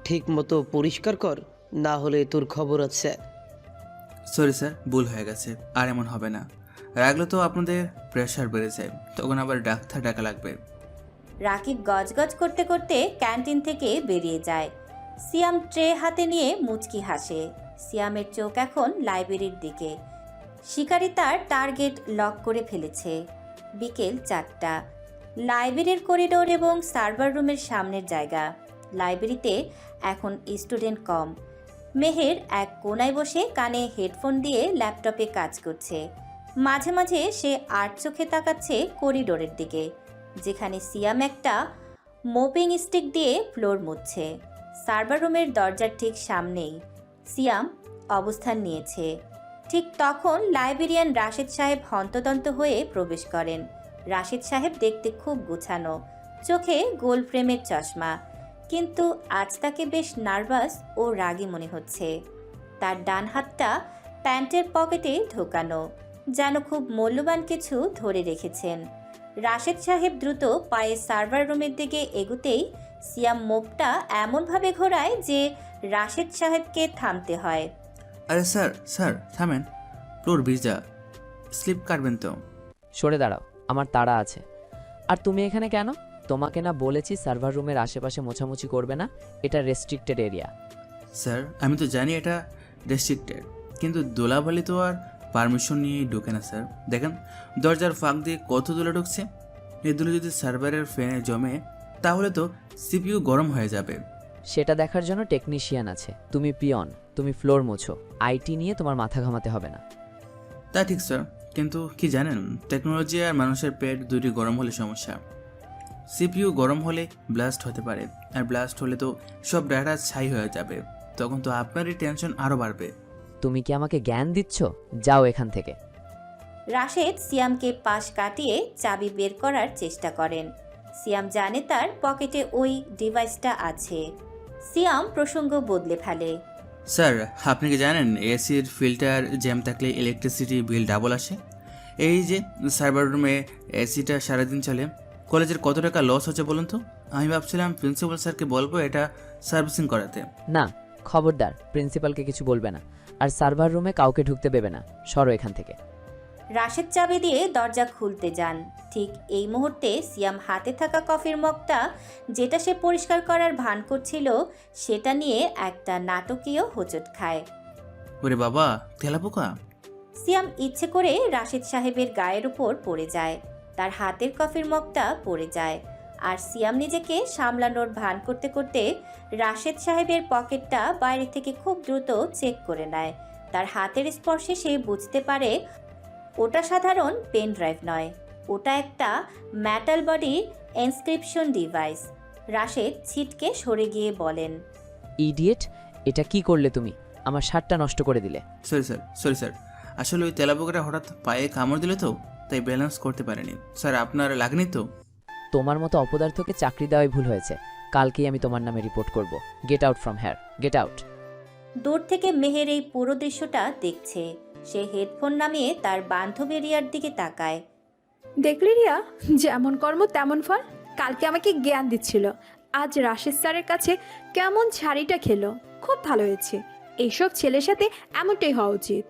ঠিক মতো পরিষ্কার কর, না হলে তোর খবর আছে। সরি স্যার, ভুল হয়ে গেছে, আর এমন হবে না। রাখলে তো আপনাদের প্রেশার বেড়ে যায়, তখন আবার ডাক্তার ডাকা লাগবে। রাকিব গজগজ করতে করতে ক্যান্টিন থেকে বেরিয়ে যায়। সিয়াম ট্রে হাতে নিয়ে মুচকি হাসে। সিয়ামের চোখ এখন লাইব্রেরির দিকে। শিকারী তার টার্গেট লক করে ফেলেছে। বিকেল 4টা। লাইব্রেরির করিডোর এবং সার্ভার রুমের সামনের জায়গা। লাইব্রেরিতে এখন স্টুডেন্ট কম। মেহের এক কোনায় বসে কানে হেডফোন দিয়ে ল্যাপটপে কাজ করছে। মাঝে মাঝে সে আর চোখে তাকাচ্ছে করিডোরের দিকে, যেখানে সিয়াম একটা মোপিং স্টিক দিয়ে ফ্লোর মুছছে। সার্ভার রুমের দরজার ঠিক সামনেই সিয়াম অবস্থান নিয়েছে। ঠিক তখন লাইব্রেরিয়ান রাশেদ সাহেব হন্তদন্ত হয়ে প্রবেশ করেন। রাশেদ সাহেব দেখতে খুব গুছানো, চোখে গোল ফ্রেমের চশমা, কিন্তু আজ তাকে বেশ নার্ভাস ও রাগী মনে হচ্ছে। তার ডান হাতটা প্যান্টের পকেটে ঢোকানো, যেন খুব মূল্যবান কিছু ধরে রেখেছেন। রাশেদ সাহেব দ্রুত পায়ে সার্ভার রুমের দিকে এগুতেই সিয়াম মুখটা এমনভাবে ঘোরায় যে রাশেদ সাহেবকে থামতে হয়। আরে স্যার, স্যার থামেন, ফ্লোর ভিজা, স্লিপ কাটবেন তো। সরে দাঁড়াও, আমার তাড়া আছে। আর তুমি এখানে কেন? তোমাকে না বলেছি সার্ভার রুমের আশেপাশে মোছামুছি করবে না, এটা রেস্ট্রিক্টেড এরিয়া। স্যার, আমি তো জানি এটা রেস্ট্রিক্টেড, কিন্তু দোলাবালি তো আর পারমিশন নিয়ে ঢুকে না স্যার। দেখেন দরজার ফাঁক দিয়ে কত দোলা ঢুকছে। এই দোলা যদি সার্ভারের ফ্যানে জমে তাহলে তো সিপিইউ গরম হয়ে যাবে। সেটা দেখার জন্য টেকনিশিয়ান আছে। তুমি পিয়ন, তুমি ফ্লোর মোছো। আইটি নিয়ে তোমার মাথা ঘামাতে হবে না। তা ঠিক স্যার, কিন্তু কি জানেন, টেকনোলজি আর মানুষের পেট দুটি গরম হলে সমস্যা। সিপিইউ গরম হলে ব্লাস্ট হতে পারে, আর ব্লাস্ট হলে তো সব ডাটা ছাই হয়ে যাবে। তখন তো আপনারই টেনশন আরও বাড়বে। তুমি কি আমাকে জ্ঞান দিচ্ছ? যাও এখান থেকে। রাশেদ সিয়ামকে পাশ কাটিয়ে চাবি বের করার চেষ্টা করেন। সিয়াম জানে তার পকেটে ওই ডিভাইসটা আছে। সিয়াম প্রসঙ্গ বদলে ফেলে। স্যার, আপনি কি জানেন এসির ফিল্টার জ্যাম থাকলে ইলেকট্রিসিটি বিল ডাবল আসে? এই যে সার্ভার রুমে এসিটা সারাদিন চলে, কলেজের কত টাকা লস হচ্ছে বলুন তো? আমি ভাবছিলাম প্রিন্সিপাল স্যারকে বলবো এটা সার্ভিসিং করাতে। না, খবরদার, প্রিন্সিপালকে কিছু বলবে না। আর সার্ভার রুমে কাউকে ঢুকতে দেবে না। সরো এখান থেকে। রাশেদ চাবি দিয়ে দরজা খুলতে যান। ঠিক এই মুহূর্তে সিয়াম হাতে থাকা কফির মগটা, যেটা সে পরিষ্কার করার ভান করছিল, সেটা নিয়ে একটা নাটকীয় হোঁচট খায়। ওরে বাবা, তেলাপোকা! সিয়াম ইচ্ছে করে রাশেদ সাহেবের গায়ের উপর পড়ে যায়। তার হাতের কফির মগটা পড়ে যায়। আর সিয়াম নিজেকে সামলানোর ভান করতে করতে রাশেদ সাহেবের পকেটটা বাইরে থেকে খুব দ্রুত চেক করে নেয়। তার হাতের স্পর্শে সে বুঝতে পারে ওটা সাধারণ পেন ড্রাইভ নয়, ওটা একটা metal body encryption device. Rashed ছিটকে সরে গিয়ে বলেন, ইডিয়েট, এটা কি করলে তুমি? আমার শার্টটা নষ্ট করে দিলে। সরি স্যার, আসলে ওই তেলাপোকাটা হঠাৎ পায়ে কামড় দিলে তো, তাই ব্যালেন্স করতে পারেনি। স্যার, আপনার লাগেনি তো? তোমার মতো অপদার্থকে চাকরি দেওয়াই ভুল হয়েছে। কালকেই আমি তোমার নামে রিপোর্ট করব। Get out from here, get out. দূর থেকে মেহের এই পুরো দৃশ্যটা দেখছে। সে হেডফোন নামিয়ে তার বান্ধবী রিয়ার দিকে তাকায়। দেখলি রিয়া, যেমন কর্ম তেমন ফল। কালকে আমাকে জ্ঞান দিচ্ছিল, আজ রাশেদ স্যারের কাছে কেমন ছাড়িটা খেলো। খুব ভালো হয়েছে, এইসব ছেলের সাথে এমনটাই হওয়া উচিত।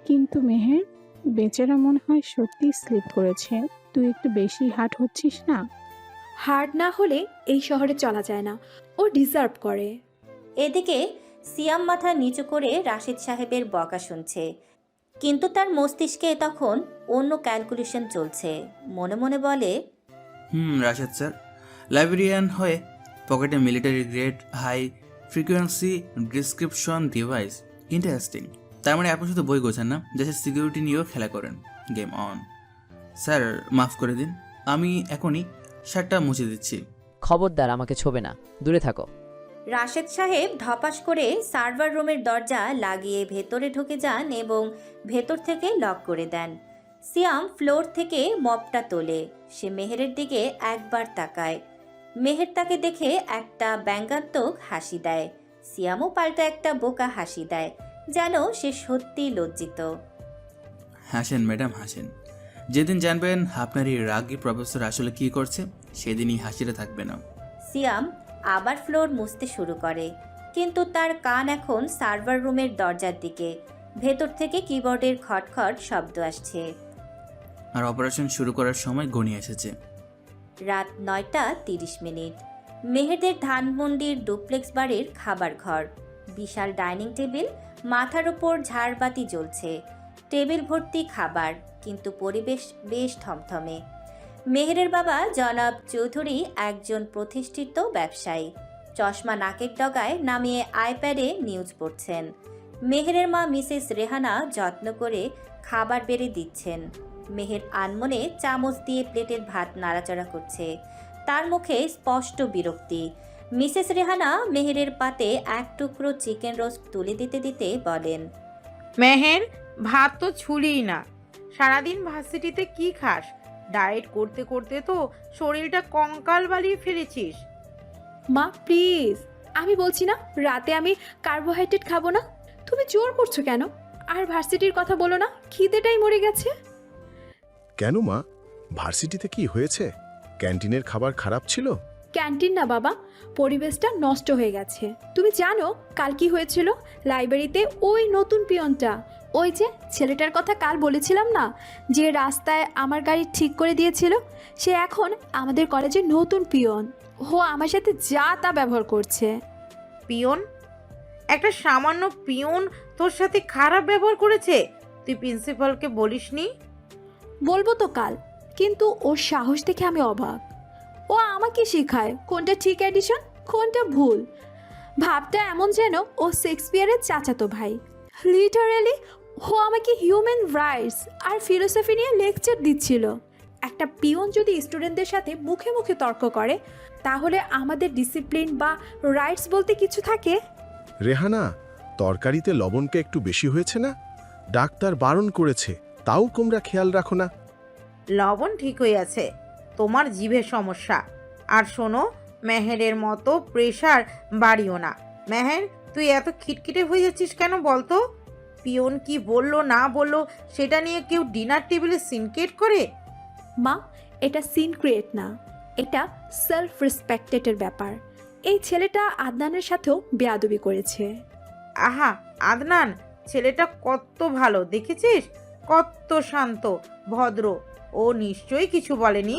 কিন্তু মেহের, বেচারা মনে হয় সত্যি স্লিপ করেছে। তুই একটু বেশি হার্ড হচ্ছিস না? হার্ড না হলে এই শহরে চলা যায় না। ও ডিজার্ভ করে। এদিকে সিয়াম মাথা নিচু করে রাশেদ সাহেবের বকা শুনছে, কিন্তু তার মস্তিষ্কে তখন অন্য ক্যালকুলেশন চলছে। মনে মনে বলে, রাশেদ স্যার লাইব্রেরিয়ান হয়ে পকেটে military grade high frequency description device, interesting. তার মানে আপনি শুধু বই গোছেন না, দেশের সিকিউরিটি নিয়েও খেলা করেন। Game on. স্যার, মাফ করে দিন, আমি এখনই শার্টটা মুছে দিচ্ছি। খবরদার, আমাকে ছোবে না, দূরে থাকো। রাশেদ সাহেব ধপাস করে সার্ভার রুমের দরজা লাগিয়ে ভেতরে ঢুকে যান এবং ভেতর থেকে লক করে দেন। সিয়াম ফ্লোর থেকে মপটা তোলে। সে মেহেরের দিকে একবার তাকায়। মেহের তাকে দেখে একটা ব্যঙ্গাত্মক হাসি দেয়। সিয়ামও পাল্টা একটা বোকা হাসি দেয়, যেন সে সত্যি লজ্জিত। হাসেন ম্যাডাম, হাসেন। যেদিন জানবেন আপনার এই রাগী প্রফেসর আসলে কি করছে, সেদিনই হাসিটা থাকবে না। সিয়াম আবার ফ্লোর মুছতে শুরু করে, কিন্তু তার কান এখন সার্ভার রুমের দরজার দিকে। ভেতর থেকে কিবোর্ডের খটখট শব্দ আসছে। আর অপারেশন শুরু করার সময় গণিয়ে এসেছে। রাত 9:30। মেহেরদের ধানমন্ডির ডুপ্লেক্স বাড়ির খাবার ঘর। বিশাল ডাইনিং টেবিল, মাথার উপর ঝাড়বাতি জ্বলছে। টেবিল ভর্তি খাবার, কিন্তু পরিবেশ বেশ থমথমে। মেহেরের বাবা জনাব চৌধুরী একজন প্রতিষ্ঠিত ব্যবসায়ী। চশমা নাকের ডগায় নামিয়ে আইপ্যাডে নিউজ পড়ছেন। মেহেরের মা মিসেস রেহানা যত্ন করে খাবার বেড়ে দিচ্ছেন। মেহের আনমনে চামচ দিয়ে প্লেটের ভাত নাড়াচাড়া করছে। তার মুখে স্পষ্ট বিরক্তি। মিসেস রেহানা মেহেরের পাতে এক টুকরো চিকেন রোস্ট তুলে দিতে দিতে বলেন, মেহের, ভাত তো ছুলিই না। সারাদিন ভার্সিটিতে কি খাস? ডায়েট করতে করতে তো শরীরটা কঙ্কাল বালিয়ে ফেলেছিস। মা প্লিজ, আমি বলছি না রাতে আমি কার্বোহাইড্রেট খাবো না। তুমি জোর করছো কেন? আর ভার্সিটির কথা বলো না, খিদেটাই মরে গেছে। কেন মা, ভার্সিটিতে কি হয়েছে? ক্যান্টিনের খাবার খারাপ ছিল? ক্যান্টিন না বাবা, পরিবেশটা নষ্ট হয়ে গেছে। তুমি জানো কাল কি হয়েছিল? লাইব্রেরিতে ওই নতুন পিয়নটা, ওই যে ছেলেটার কথা কাল বলেছিলাম না, যে রাস্তায় আমার গাড়ি ঠিক করে দিয়েছিল, সে এখন আমাদের কলেজের নতুন পিয়ন। ও আমার সাথে যা তা ব্যবহার করছে। পিয়ন? একটা সামান্য পিয়ন তোর সাথে খারাপ ব্যবহার করেছে? তুই প্রিন্সিপালকে বলিসনি? বলবো তো কাল, কিন্তু ওর সাহস দেখে আমি অবাক। ও আমাকে শেখায় কোনটা ঠিক এডিশন, কোনটা ভুল। ভাবটা এমন যেন ও শেক্সপিয়ারের চাচাতো ভাই। লিটারালি ও আমাকে হিউম্যান রাইটস আর ফিলোসফি নিয়ে লেকচার দিচ্ছিল। একটা পিয়ন যদি স্টুডেন্টদের সাথে মুখে মুখে তর্ক করে, তাহলে আমাদের ডিসিপ্লিন বা রাইটস বলতে কিছু থাকে? রেহানা, তরকারিতে লবণকে একটু বেশি হয়েছে না? ডাক্তার বারণ করেছে, তাও তোমরা খেয়াল রাখো না। লবণ ঠিক হয়ে আছে, তোমার জিভের সমস্যা। আর শোনো, মেহেরের মতো প্রেশার বাড়িও না। মেহের, তুই এত খিটখিটে হয়ে যাচ্ছিস কেন বলতো? পিয়ন কি বললো না বললো সেটা নিয়ে কেউ ডিনার টেবিলে সিনক্রেট করে? মা, এটা সিন ক্রিয়েট না, এটা সেলফ রেসপেক্টেটের ব্যাপার। এই ছেলেটা আদনানের সাথেও বেয়াদবি করেছে। আহা, আদনান ছেলেটা কত ভালো দেখেছিস, কত শান্ত ভদ্র। ও নিশ্চয়ই কিছু বলেনি।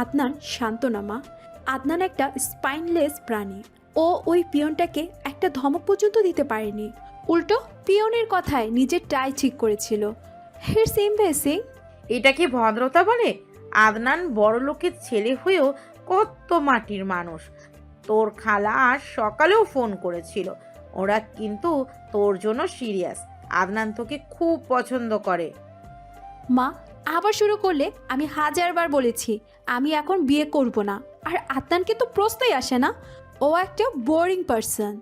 আদনান শান্ত না মা, আদনান একটা স্পাইনলেস প্রাণী। ও ওই পিয়নটাকে একটা ধমক পর্যন্ত দিতে পারেনি, উল্টো পিয়নের কথায় নিজের টাই ঠিক করেছিল। Hits impressing. এটা কি ভদ্রতা বলে? আদনান বড় লোকের ছেলে হয়েও কত মাটির মানুষ। তোর খালা আজ সকালেও ফোন করেছিল, ওরা কিন্তু তোর জন্য সিরিয়াস। আদনান তোকে খুব পছন্দ করে। মা, আবার শুরু করলে? আমি 1000বার বলেছি আমি এখন বিয়ে করব না। আর আদনানকে তো প্রশ্নই আসে না। ও একটা বোরিং পারসন।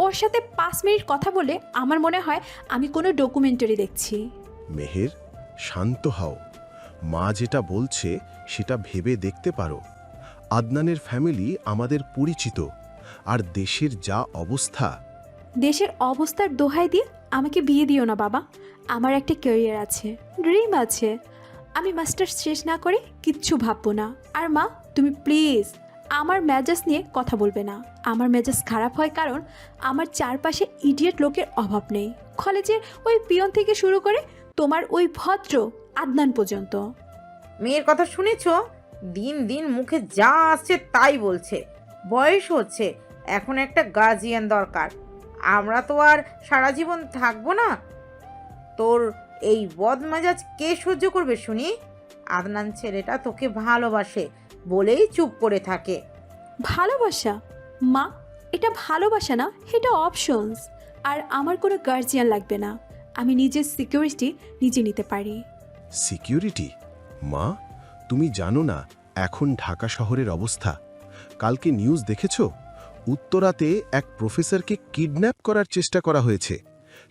ওর সাথে 5 মিনিট কথা বলে আমার মনে হয় আমি কোনো ডকুমেন্টারি দেখছি। মেহের, শান্ত হও। মা যেটা বলছে সেটা ভেবে দেখতে পারো। আদনানের ফ্যামিলি আমাদের পরিচিত, আর দেশের যা অবস্থা। দেশের অবস্থার দোহাই দিয়ে আমাকে বিয়ে দিও না বাবা। আমার একটা ক্যারিয়ার আছে, ড্রিম আছে। আমি মাস্টার্স শেষ না করে কিচ্ছু ভাববো না। আর মা, তুমি প্লিজ আমার মেজাজ নিয়ে কথা বলবে না। আমার মেজাজ খারাপ হয় কারণ আমার চারপাশে ইডিয়েট লোকের অভাব নেই। কলেজের ওই পিয়ন থেকে শুরু করে তোমার ওই ভদ্র আদনান পর্যন্ত। মেয়ের কথা শুনেছ? দিন দিন মুখে যা আসছে তাই বলছে। বয়স হচ্ছে, এখন একটা গার্জিয়ান দরকার। আমরা তো আর সারা জীবন থাকবো না। তোর এই বদমেজাজ কে সহ্য করবে শুনি? আদনান ছেলেটা তোকে ভালোবাসে বলেই চুপ করে থাকে। ভালোবাসা? মা, এটা ভালোবাসা না, এটা অপশনস। আর আমার কোনো গার্জিয়ান লাগবে না। আমি নিজের সিকিউরিটি নিজে নিতে পারি। সিকিউরিটি? মা, তুমি জানো না এখন ঢাকা শহরের অবস্থা? কালকে নিউজ দেখেছ? উত্তরাতে এক প্রফেসরকে কিডন্যাপ করার চেষ্টা করা হয়েছে।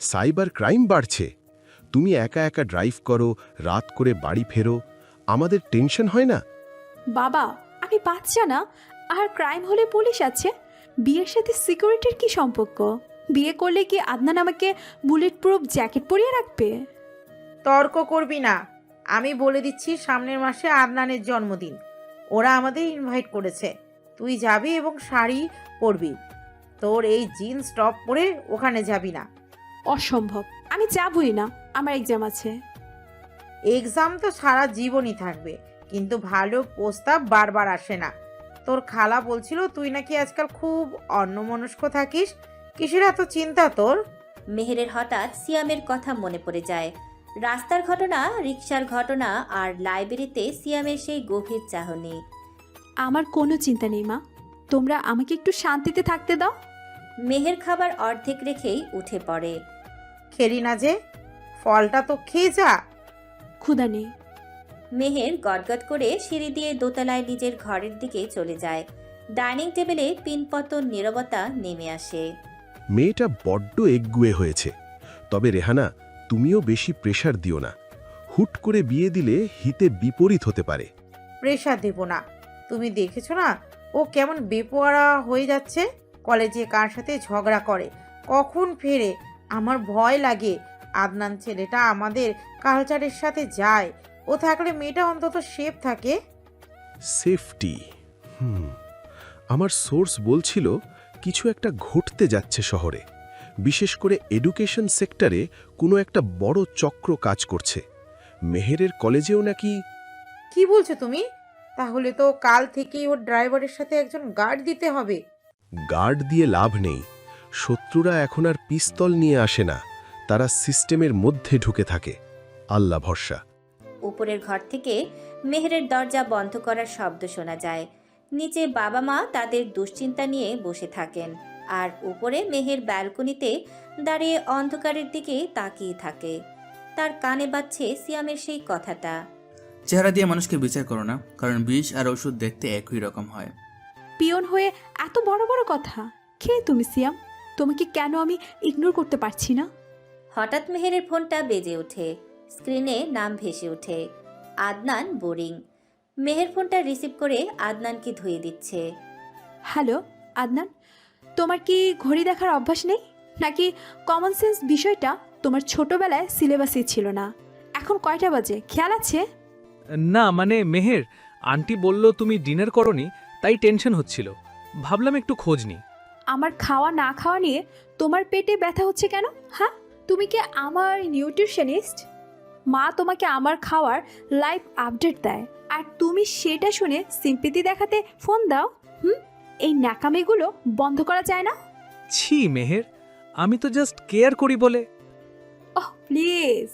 সাইবার ক্রাইম বাড়ছে। তুমি একা একা ড্রাইভ করো, রাত করে বাড়ি ফেরো, আমাদের টেনশন হয় না? বাবা, আমি বাচ্চা না। আর ক্রাইম হলে পুলিশ আছে। বিয়ের সাথে সিকিউরিটির কি সম্পর্ক? বিয়ে করলে কি আদনান আমাকে বুলেট প্রুফ জ্যাকেট পরিয়ে রাখবে? তর্ক করবি না। আমি বলে দিচ্ছি, সামনের মাসে আদনানের জন্মদিন। ওরা আমাদের ইনভাইট করেছে। তুই যাবি এবং শাড়ি পরবি। তোর এই জিন্স টপ পরে ওখানে যাবি না। অসম্ভব, আমি যাবই না। আমার এক্সাম আছে। এক্সাম তো সারা জীবনই থাকবে, কিন্তু ভালো প্রস্তাব বারবার আসে না। তোর খালা বলছিল তুই নাকি আজকাল খুব অন্যমনস্ক থাকিস। কিসের এত চিন্তা তোর? মেহেরের হঠাৎ সিয়ামের কথা মনে পড়ে যায়। রাস্তার ঘটনা, রিকশার ঘটনা আর লাইব্রেরিতে সিয়ামের সেই গভীর চাহনি। আমার কোনো চিন্তা নেই মা, তোমরা আমাকে একটু শান্তিতে থাকতে দাও। মেহের খাবার অর্ধেক রেখেই উঠে পড়ে। খেলি না যে, ফলটা তো খেয়ে যা। ক্ষুধা নেই। মেহের গটগট করে সিঁড়ি দিয়ে দোতলায় নিজের ঘরের দিকে চলে যায়। ডাইনিং টেবিলে পিনপতন নীরবতা নেমে আসে। মেয়েটা বড্ড একগুয়ে হয়েছে। তবে রেহানা, তুমিও বেশি প্রেশার দিও না। হুট করে বিয়ে দিলে হিতে বিপরীত হতে পারে। প্রেশার দেব না। তুমি দেখেছো না ও কেমন বেপরোয়া হয়ে যাচ্ছে? কলেজে কার সাথে ঝগড়া করে, কখন ফেরে। আমার ভয় লাগে। আদনান ছেলেটা আমাদের কালচারের সাথে যায়। ও থাকলে মেয়েটা অন্তত সেফ থাকে। সেফটি? আমার সোর্স বলছিল কিছু একটা ঘটতে যাচ্ছে শহরে। বিশেষ করে এডুকেশন সেক্টরে কোনো একটা বড় চক্র কাজ করছে। মেহেরের কলেজেও নাকি। কি বলছো তুমি? তাহলে তো কাল থেকেই ওর ড্রাইভারের সাথে একজন গার্ড দিতে হবে। গার্ড দিয়ে লাভ নেই। শত্রুরা এখন আর পিস্তল নিয়ে আসে না, তারা সিস্টেমের মধ্যে ঢুকে থাকে। আল্লাহ ভরসা। উপরের ঘর থেকে মেহেরের দরজা বন্ধ করার শব্দ শোনা যায়। নিচে বাবা মা তাদের দুশ্চিন্তা নিয়ে বসে থাকেন, আর উপরে মেহের ব্যালকনিতে দাঁড়িয়ে অন্ধকারের দিকে তাকিয়ে থাকে। তার কানে বাজছে সিয়ামের সেই কথাটা। চেহারা দিয়ে মানুষকে বিচার করো না, কারণ বিষ আর ওষুধ দেখতে একই রকম হয়। পিয়ন হয়ে এত বড় বড় কথা। কে তুমি সিয়াম? তোমাকে কেন আমি ইগনোর করতে পারছি না? হঠাৎ মেহেরের ফোনটা বেজে ওঠে। স্ক্রিনে নাম ভেসে ওঠে, আদনান বোরিং। মেহের ফোনটা রিসিভ করে আদনানকে ধুয়ে দিচ্ছে। হ্যালো আদনান, তোমার কি ঘড়ি দেখার অভ্যাস নেই, নাকি কমন সেন্স বিষয়টা তোমার ছোটবেলায় সিলেবাসে ছিল না? এখন কয়টা বাজে খেয়াল আছে? না মানে মেহের, আন্টি বলল তুমি ডিনার করনি, তাই টেনশন হচ্ছিল, ভাবলাম একটু খোঁজ নি। আমার খাওয়া না খাওয়া নিয়ে তোমার পেটে ব্যথা হচ্ছে কেন? হ্যাঁ, তুমি কি আমার নিউট্রিশনিস্ট? মা তোমাকে আমার খাওয়ার লাইভ আপডেট দেয়, আর তুমি সেটা শুনে সিম্পিতি দেখাতে ফোন দাও। এই ন্যাকামিগুলো বন্ধ করা যায় না? ছি মেহের, আমি তো জাস্ট কেয়ার করি বলে। ওহ প্লিজ,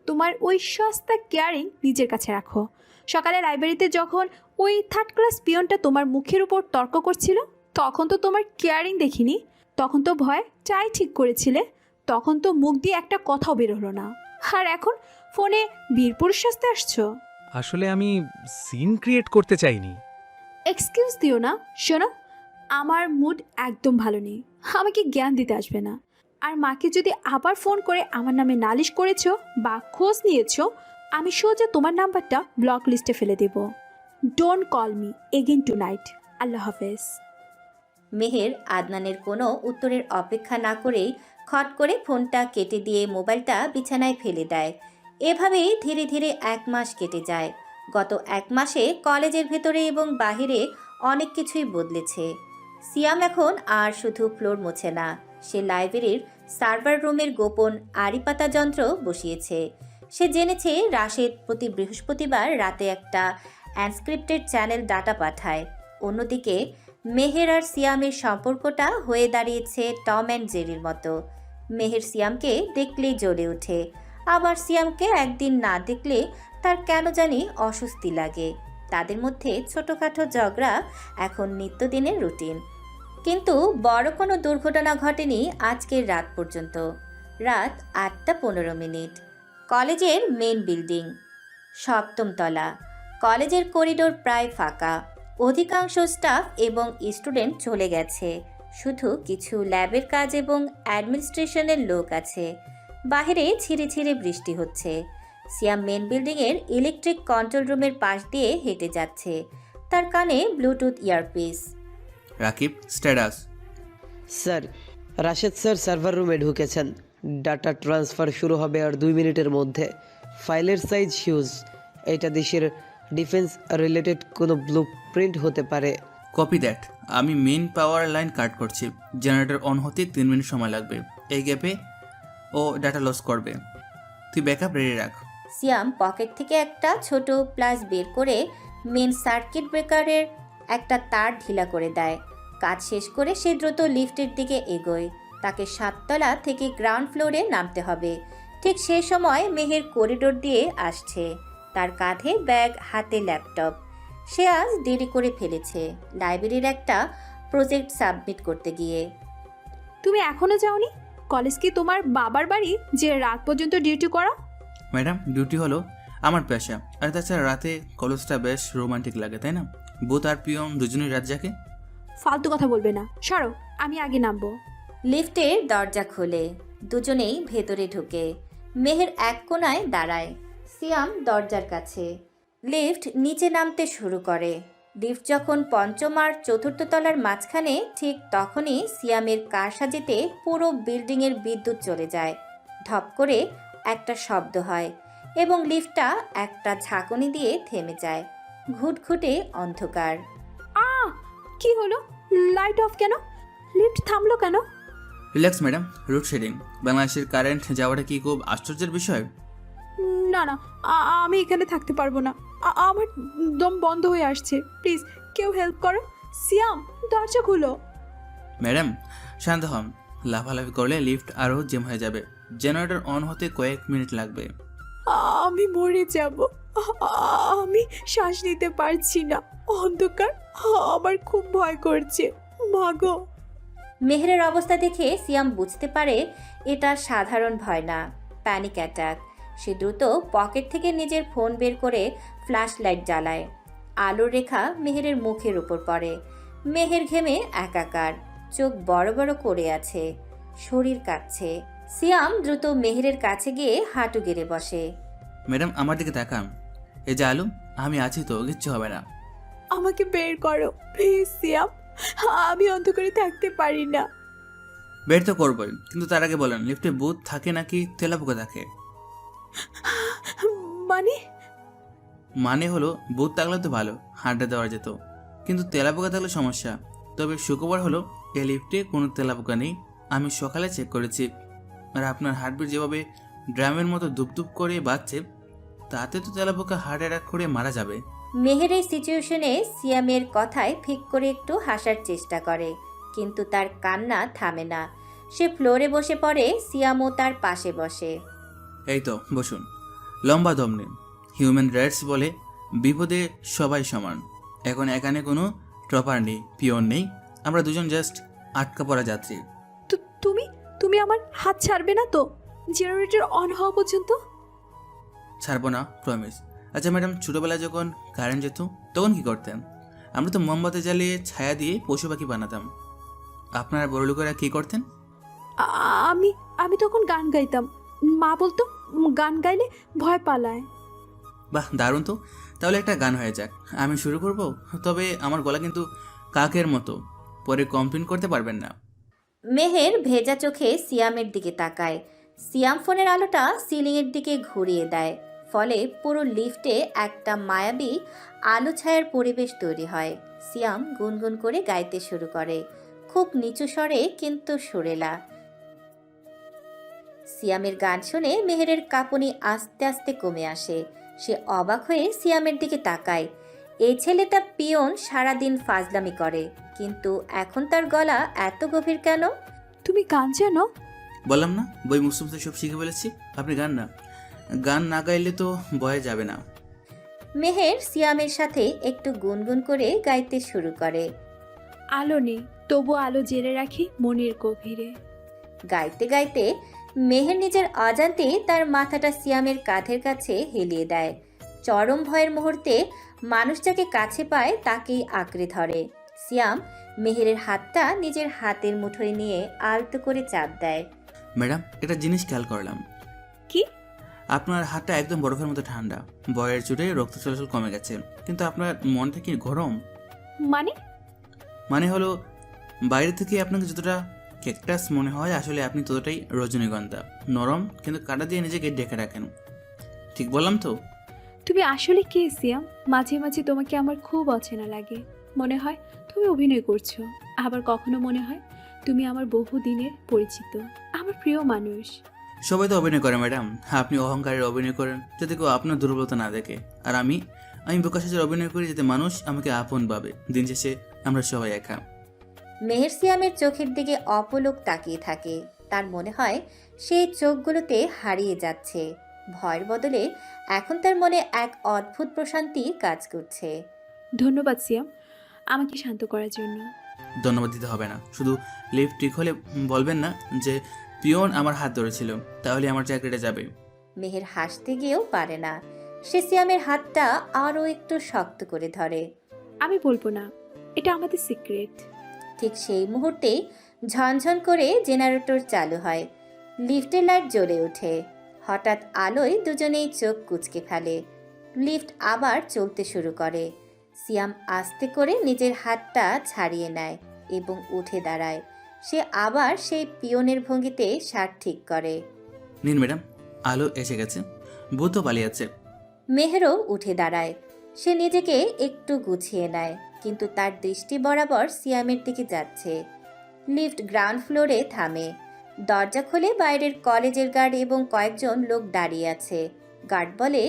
তোমার ওই সস্তা কেয়ারিং নিজের কাছে রাখো। সকালে লাইব্রেরিতে যখন ওই থার্ড ক্লাস পিয়নটা তোমার মুখের উপর তর্ক করছিল, তখন তো তোমার কেয়ারিং দেখিনি, তখন তো ভয় চাই ঠিক করেছিলে, তখন তো মুখ দিয়ে একটা কথাও বের হলো না, আর এখন ফোনে বীরপুরুষ সাজতে আসছো। আসলে আমি সিন ক্রিয়েট করতে চাইনি। এক্সকিউজ দিও না। শোনো, আমার মুড একদম ভালো নেই, আমাকে জ্ঞান দিতে আসবে না। আর মাকে যদি আবার ফোন করে আমার নামে নালিশ করেছো বা খোঁজ নিয়েছো, আমি সোজা তোমার নাম্বারটা ব্লক লিস্টে ফেলে দেব। Don't call me again tonight. আল্লাহ হাফেজ। মেহের আদনানের কোনো উত্তরের অপেক্ষা না করেই খট করে ফোনটা কেটে দিয়ে মোবাইলটা বিছানায় ফেলে দেয়। এভাবেই ধীরে ধীরে 1 মাস কেটে যায়। গত 1 মাসে কলেজের ভেতরে এবং বাহিরে অনেক কিছুই বদলেছে। সিয়াম এখন আর শুধু ফ্লোর মোছে না, সে লাইব্রেরির সার্ভার রুমের গোপন আড়িপাতা যন্ত্র বসিয়েছে। সে জেনেছে রাশেদ প্রতি বৃহস্পতিবার রাতে একটা এনক্রিপ্টেড চ্যানেল ডাটা পাঠায়। অন্যদিকে মেহের আর সিয়ামের সম্পর্কটা হয়ে দাঁড়িয়েছে টম অ্যান্ড জেরির মতো। মেহের সিয়ামকে দেখলেই জ্বলে ওঠে, আবার সিয়ামকে একদিন না দেখলে তার কেন জানি অস্বস্তি লাগে। তাদের মধ্যে ছোটোখাটো ঝগড়া এখন নিত্যদিনের রুটিন। কিন্তু বড় কোনো দুর্ঘটনা ঘটেনি আজকের রাত পর্যন্ত। রাত 8:15। কলেজের মেন বিল্ডিং, 7ম তলা। কলেজের করিডোর প্রায় ফাঁকা, অধিকাংশ স্টাফ এবং স্টুডেন্ট চলে গেছে, শুধু কিছু ল্যাবের কাজ এবং অ্যাডমিনিস্ট্রেশনের লোক আছে। বাহিরে ছিঁড়ে ছিঁড়ে বৃষ্টি হচ্ছে। সিয়াম মেন বিল্ডিংয়ের ইলেকট্রিক কন্ট্রোল রুমের পাশ দিয়ে হেঁটে যাচ্ছে, তার কানে Bluetooth earpiece. Rakib, status. Sir, Rashed sir server রুমে ঢুকেছেন। ডাটা ট্রান্সফার শুরু হবে আর 2 মিনিটের মধ্যে। ফাইলের সাইজ হিউজ। এটা দেশের ডিফেন্স রিলেটেড কোনো ব্লু প্রিন্ট হতে পারে। Copy that. আমি মেন পাওয়ার লাইন কাট করছি, জেনারেটর অন হতে 3 মিনিট সময় লাগবে। এই গ্যাপে ও ডাটা লস করবে, তুই ব্যাকআপ রেডি রাখ। সিয়াম পকেট থেকে একটা ছোট প্লাস বের করে মেন সার্কিট ব্রেকারের একটা তার ঢিলা করে দেয়। কাজ শেষ করে সে দ্রুত লিফটের দিকে এগোয়। তাকে 7 তলা থেকে গ্রাউন্ড ফ্লোরে নামতে হবে। ঠিক সেই সময় মেহের করিডোর দিয়ে আসছে, তার কাঁধে ব্যাগ, হাতে ল্যাপটপ। সে আজ দেরি করে ফেলেছে লাইব্রেরির একটা প্রজেক্ট সাবমিট করতে গিয়ে। তুমি এখনো যাওনি? কলেজ কি তোমার বাবার বাড়ি যে রাত পর্যন্ত ডিউটি করো? ম্যাডাম, ডিউটি হলো আমার পেশা, আর তাছাড়া রাতে কলেজটা বেশ রোমান্টিক লাগে, তাই না? বুথ আর পিয়ন দুজনেই রাত জাগে। ফালতু কথা বলবে না, সরো, আমি আগে নামবো। লিফটের দরজা খোলে, দুজনেই ভেতরে ঢুকে। মেহের এক কোণায় দাঁড়ায়, সিয়াম দরজার কাছে। লিফট নিচে নামতে শুরু করে। লিফট যখন 5ম আর 4র্থ তলার মাঝখানে, ঠিক তখনই সিয়ামের কারসাজিতে পুরো বিল্ডিংয়ের বিদ্যুৎ চলে যায়। ধপ করে একটা শব্দ হয় এবং লিফটটা একটা ঝাঁকুনি দিয়ে থেমে যায়। ঘুটঘুটে অন্ধকার। কি হলো? লাইট অফ কেন? লিফট থামলো কেন? Relax madam, load shedding. বাংলাদেশের কারেন্ট যাওয়াটা কি খুব আশ্চর্যের বিষয়? না না, আমি এখানে থাকতে পারবো না, আমার দম বন্ধ হয়ে আসছে। প্লিজ কেউ হেল্প করো। সিয়াম, দরজা খুলো। ম্যাডাম শান্ত হন, লাফালাফি করলে লিফট আরও জ্যাম হয়ে যাবে। জেনারেটর অন হতে কয়েক মিনিট লাগবে। আমি মরে যাব, আমি শ্বাস নিতে পারছি না, অন্ধকার, আমার খুব ভয় করছে, মাগো। মেহেরের অবস্থা দেখে সিয়াম বুঝতে পারে এটা সাধারণ ভয় না, প্যানিক অ্যাটাক। সে দ্রুত পকেট থেকে নিজের ফোন বের করে ফ্ল্যাশ লাইট জ্বালায়। আলোর রেখা মেহেরের মুখের উপর পড়ে। মেহের ঘেমে একাকার, চোখ বড় বড় করে আছে, শরীর কাঁপছে। সিয়াম দ্রুত মেহেরের কাছে গিয়ে হাঁটু গেড়ে বসে। ম্যাডাম আমার দিকে তাকান, এই যে আলু, আমি আছি তো, কিচ্ছু হবে না। আমাকে বের করো প্লিজ সিয়াম, আমি অন্ধকারে থাকতে পারি না। বের তো করবই, কিন্তু তার আগে বলেন লিফটে ভূত থাকে নাকি তেলাপোকা থাকে? মানে? মানে হলো ভূত থাকলে তো ভালো, হাঁটা দেওয়া যেত, কিন্তু তেলাপোকা থাকলে সমস্যা। তবে সুখবর হলো এই লিফটে কোনো তেলাপোকা নেই। আমি সকালে চেক করেছি, আর আপনার হার্টবিট যেভাবে ড্রামের মতো দুপদুপ করে বাজছে, তাতে তো তেলাপোকা হার্ট অ্যাটাক করে মারা যাবে। মেহের এই সিচুয়েশনে সিয়ামের কথায় ফিক করে একটু হাসার চেষ্টা করে, কিন্তু তার কান্না থামে না। সে ফ্লোরে বসে পড়ে, সিয়ামও তার পাশে বসে। এই তো বসুন, লম্বা দম নিন। হিউম্যান রাইটস বলে বিপদে সবাই সমান। এখন এখানে কোনো ট্রপার নেই, পিওন নেই, আমরা দুজন জাস্ট আটকা পড়া যাত্রী। তুমি তুমি আমার হাত ছাড়বে না তো জেনারেটর অন হওয়া পর্যন্ত? ছাড়বো না, প্রমিস। আচ্ছা ম্যাডাম, ছোটোবেলায় যখন কারেন্ট যেত তখন কি করতেন? আমরা তো মোমবাতি জ্বালিয়ে ছায়া দিয়ে পশু পাখি বানাতাম। আপনার বড় লোকেরা কী করতেন? আমি আমি তখন গান গাইতাম। মা বলতো গান গাইলে ভয় পালায়। বাহ, দারুণ তো। তাহলে একটা গান হয়ে যাক, আমি শুরু করব। তবে আমার গলা কিন্তু কাকের মতো, পরে কমপ্লেন করতে পারবেন না। মেহের ভেজা চোখে সিয়ামের দিকে তাকায়। সিয়াম ফোনের আলোটা সিলিংয়ের দিকে ঘুরিয়ে দেয়, ফলে পুরো লিফটে একটা মায়াবী আলো ছায়ার পরিবেশ তৈরি হয়। সিয়াম গুনগুন করে গাইতে শুরু করে, খুব নিচু স্বরে কিন্তু সুরেলা। সিয়ামের গান শুনে মেহেরের কাঁপুনি আস্তে আস্তে কমে আসে। সে অবাক হয়ে সিয়ামের দিকে তাকায়। এই ছেলেটা পিয়ন, সারাদিন ফাজলামি করে, কিন্তু এখন তার গলা এত গভীর কেন? তুমি গান জানো? বললাম না, বই মুসলিমতে সব শিখে ফেলেছি। আপনি গান না গাইলে তো বয়ে যাবে না। মেহের সিয়ামের সাথে একটু গুনগুন করে গাইতে শুরু করে। আলো নেই, তবু আলো জেলে রাখি মনের গভীরে। গাইতে গাইতে মেহের নিজের অজান্তে তার মাথাটা সিয়ামের কাঁধের কাছে হেলিয়ে দেয়। চরম ভয়ের মুহূর্তে মানুষ যাকে কাছে পায় তাকেই আঁকড়ে ধরে। সিয়াম মেহেরের হাতটা নিজের হাতের মুঠোয় নিয়ে আলতো করে চাপ দেয়। ম্যাডাম, একটা জিনিস খেয়াল করলাম। কি? আপনার হাতটা একদম বরফের মতো ঠান্ডা, বয়ের চোটে রক্ত চলাচল কমে গেছে, কিন্তু আপনার মনটা কি গরম? মানে হলো বাইরে থেকে আপনাকে যতটা ক্যাকটাস মনে হয়, আসলে আপনি ততটাই রজনীগন্ধা, নরম কিন্তু কাঁটা দিয়ে নিজেকে ডেকে রাখেন। ঠিক বললাম তো? তুমি আসলে কে সিয়াম? মাঝে মাঝে তোমাকে আমার খুব অচেনা লাগে। মনে হয় তুমি অভিনয় করছো, আবার কখনো মনে হয় তুমি আমার বহুদিনের পরিচিত, আমার প্রিয় মানুষ। সবাই তো অভিনয় করে ম্যাডাম, আপনি অহংকারের অভিনয় করেন যাতে কেউ আপনার দুর্বলতা না দেখে, আর আমি প্রকাশের অভিনয় করি যাতে মানুষ আমাকে আপন ভাবে। দিন শেষে আমরা সবাই একা। মেহের সিয়ামের চোখের দিকে অপলক তাকিয়ে থাকে। তার মনে হয় সেই চোখগুলোতে হারিয়ে যাচ্ছে। ভয়ের বদলে এখন তার মনে এক অদ্ভুত প্রশান্তি কাজ করছে। ধন্যবাদ সিয়াম আমাকে শান্ত করার জন্য। ধন্যবাদ দিতে হবে না, শুধু লিফট ঠিক হলে বলবেন না যে পিয়ন আমার হাত ধরেছিল, তাহলে আমার চাকরিটা যাবে। মেহের হাসতে গিয়েও পারে না। সে সিয়ামের হাতটা আরও একটু শক্ত করে ধরে। আমি বলবো না, এটা আমাদের সিক্রেট। ঠিক সেই মুহূর্তেই ঝনঝন করে জেনারেটর চালু হয়। লিফটের লাইট জ্বলে ওঠে। হঠাৎ আলোয় দুজনেই চোখ কুঁচকে ফেলে। লিফট আবার চলতে শুরু করে। সিয়াম আস্তে করে নিজের হাতটা ছাড়িয়ে নেয় এবং উঠে দাঁড়ায়। সে আবার সেই পিয়নের ভঙ্গিতে শার্ট ঠিক করে। নিন ম্যাডাম, আলো এসে গেছে, ভূতও পালিয়েছে। মেহেরও উঠে দাঁড়ায়। সে নিজেকে একটু গুছিয়ে নেয়, কিন্তু তার দৃষ্টি বরাবর সিয়ামের দিকে যাচ্ছে। লিফট গ্রাউন্ড ফ্লোরে থামে। দরজা খুলে বাইরের কলেজের গার্ড এবং কয়েকজন লোক দাঁড়িয়ে আছে। গার্ড বলে,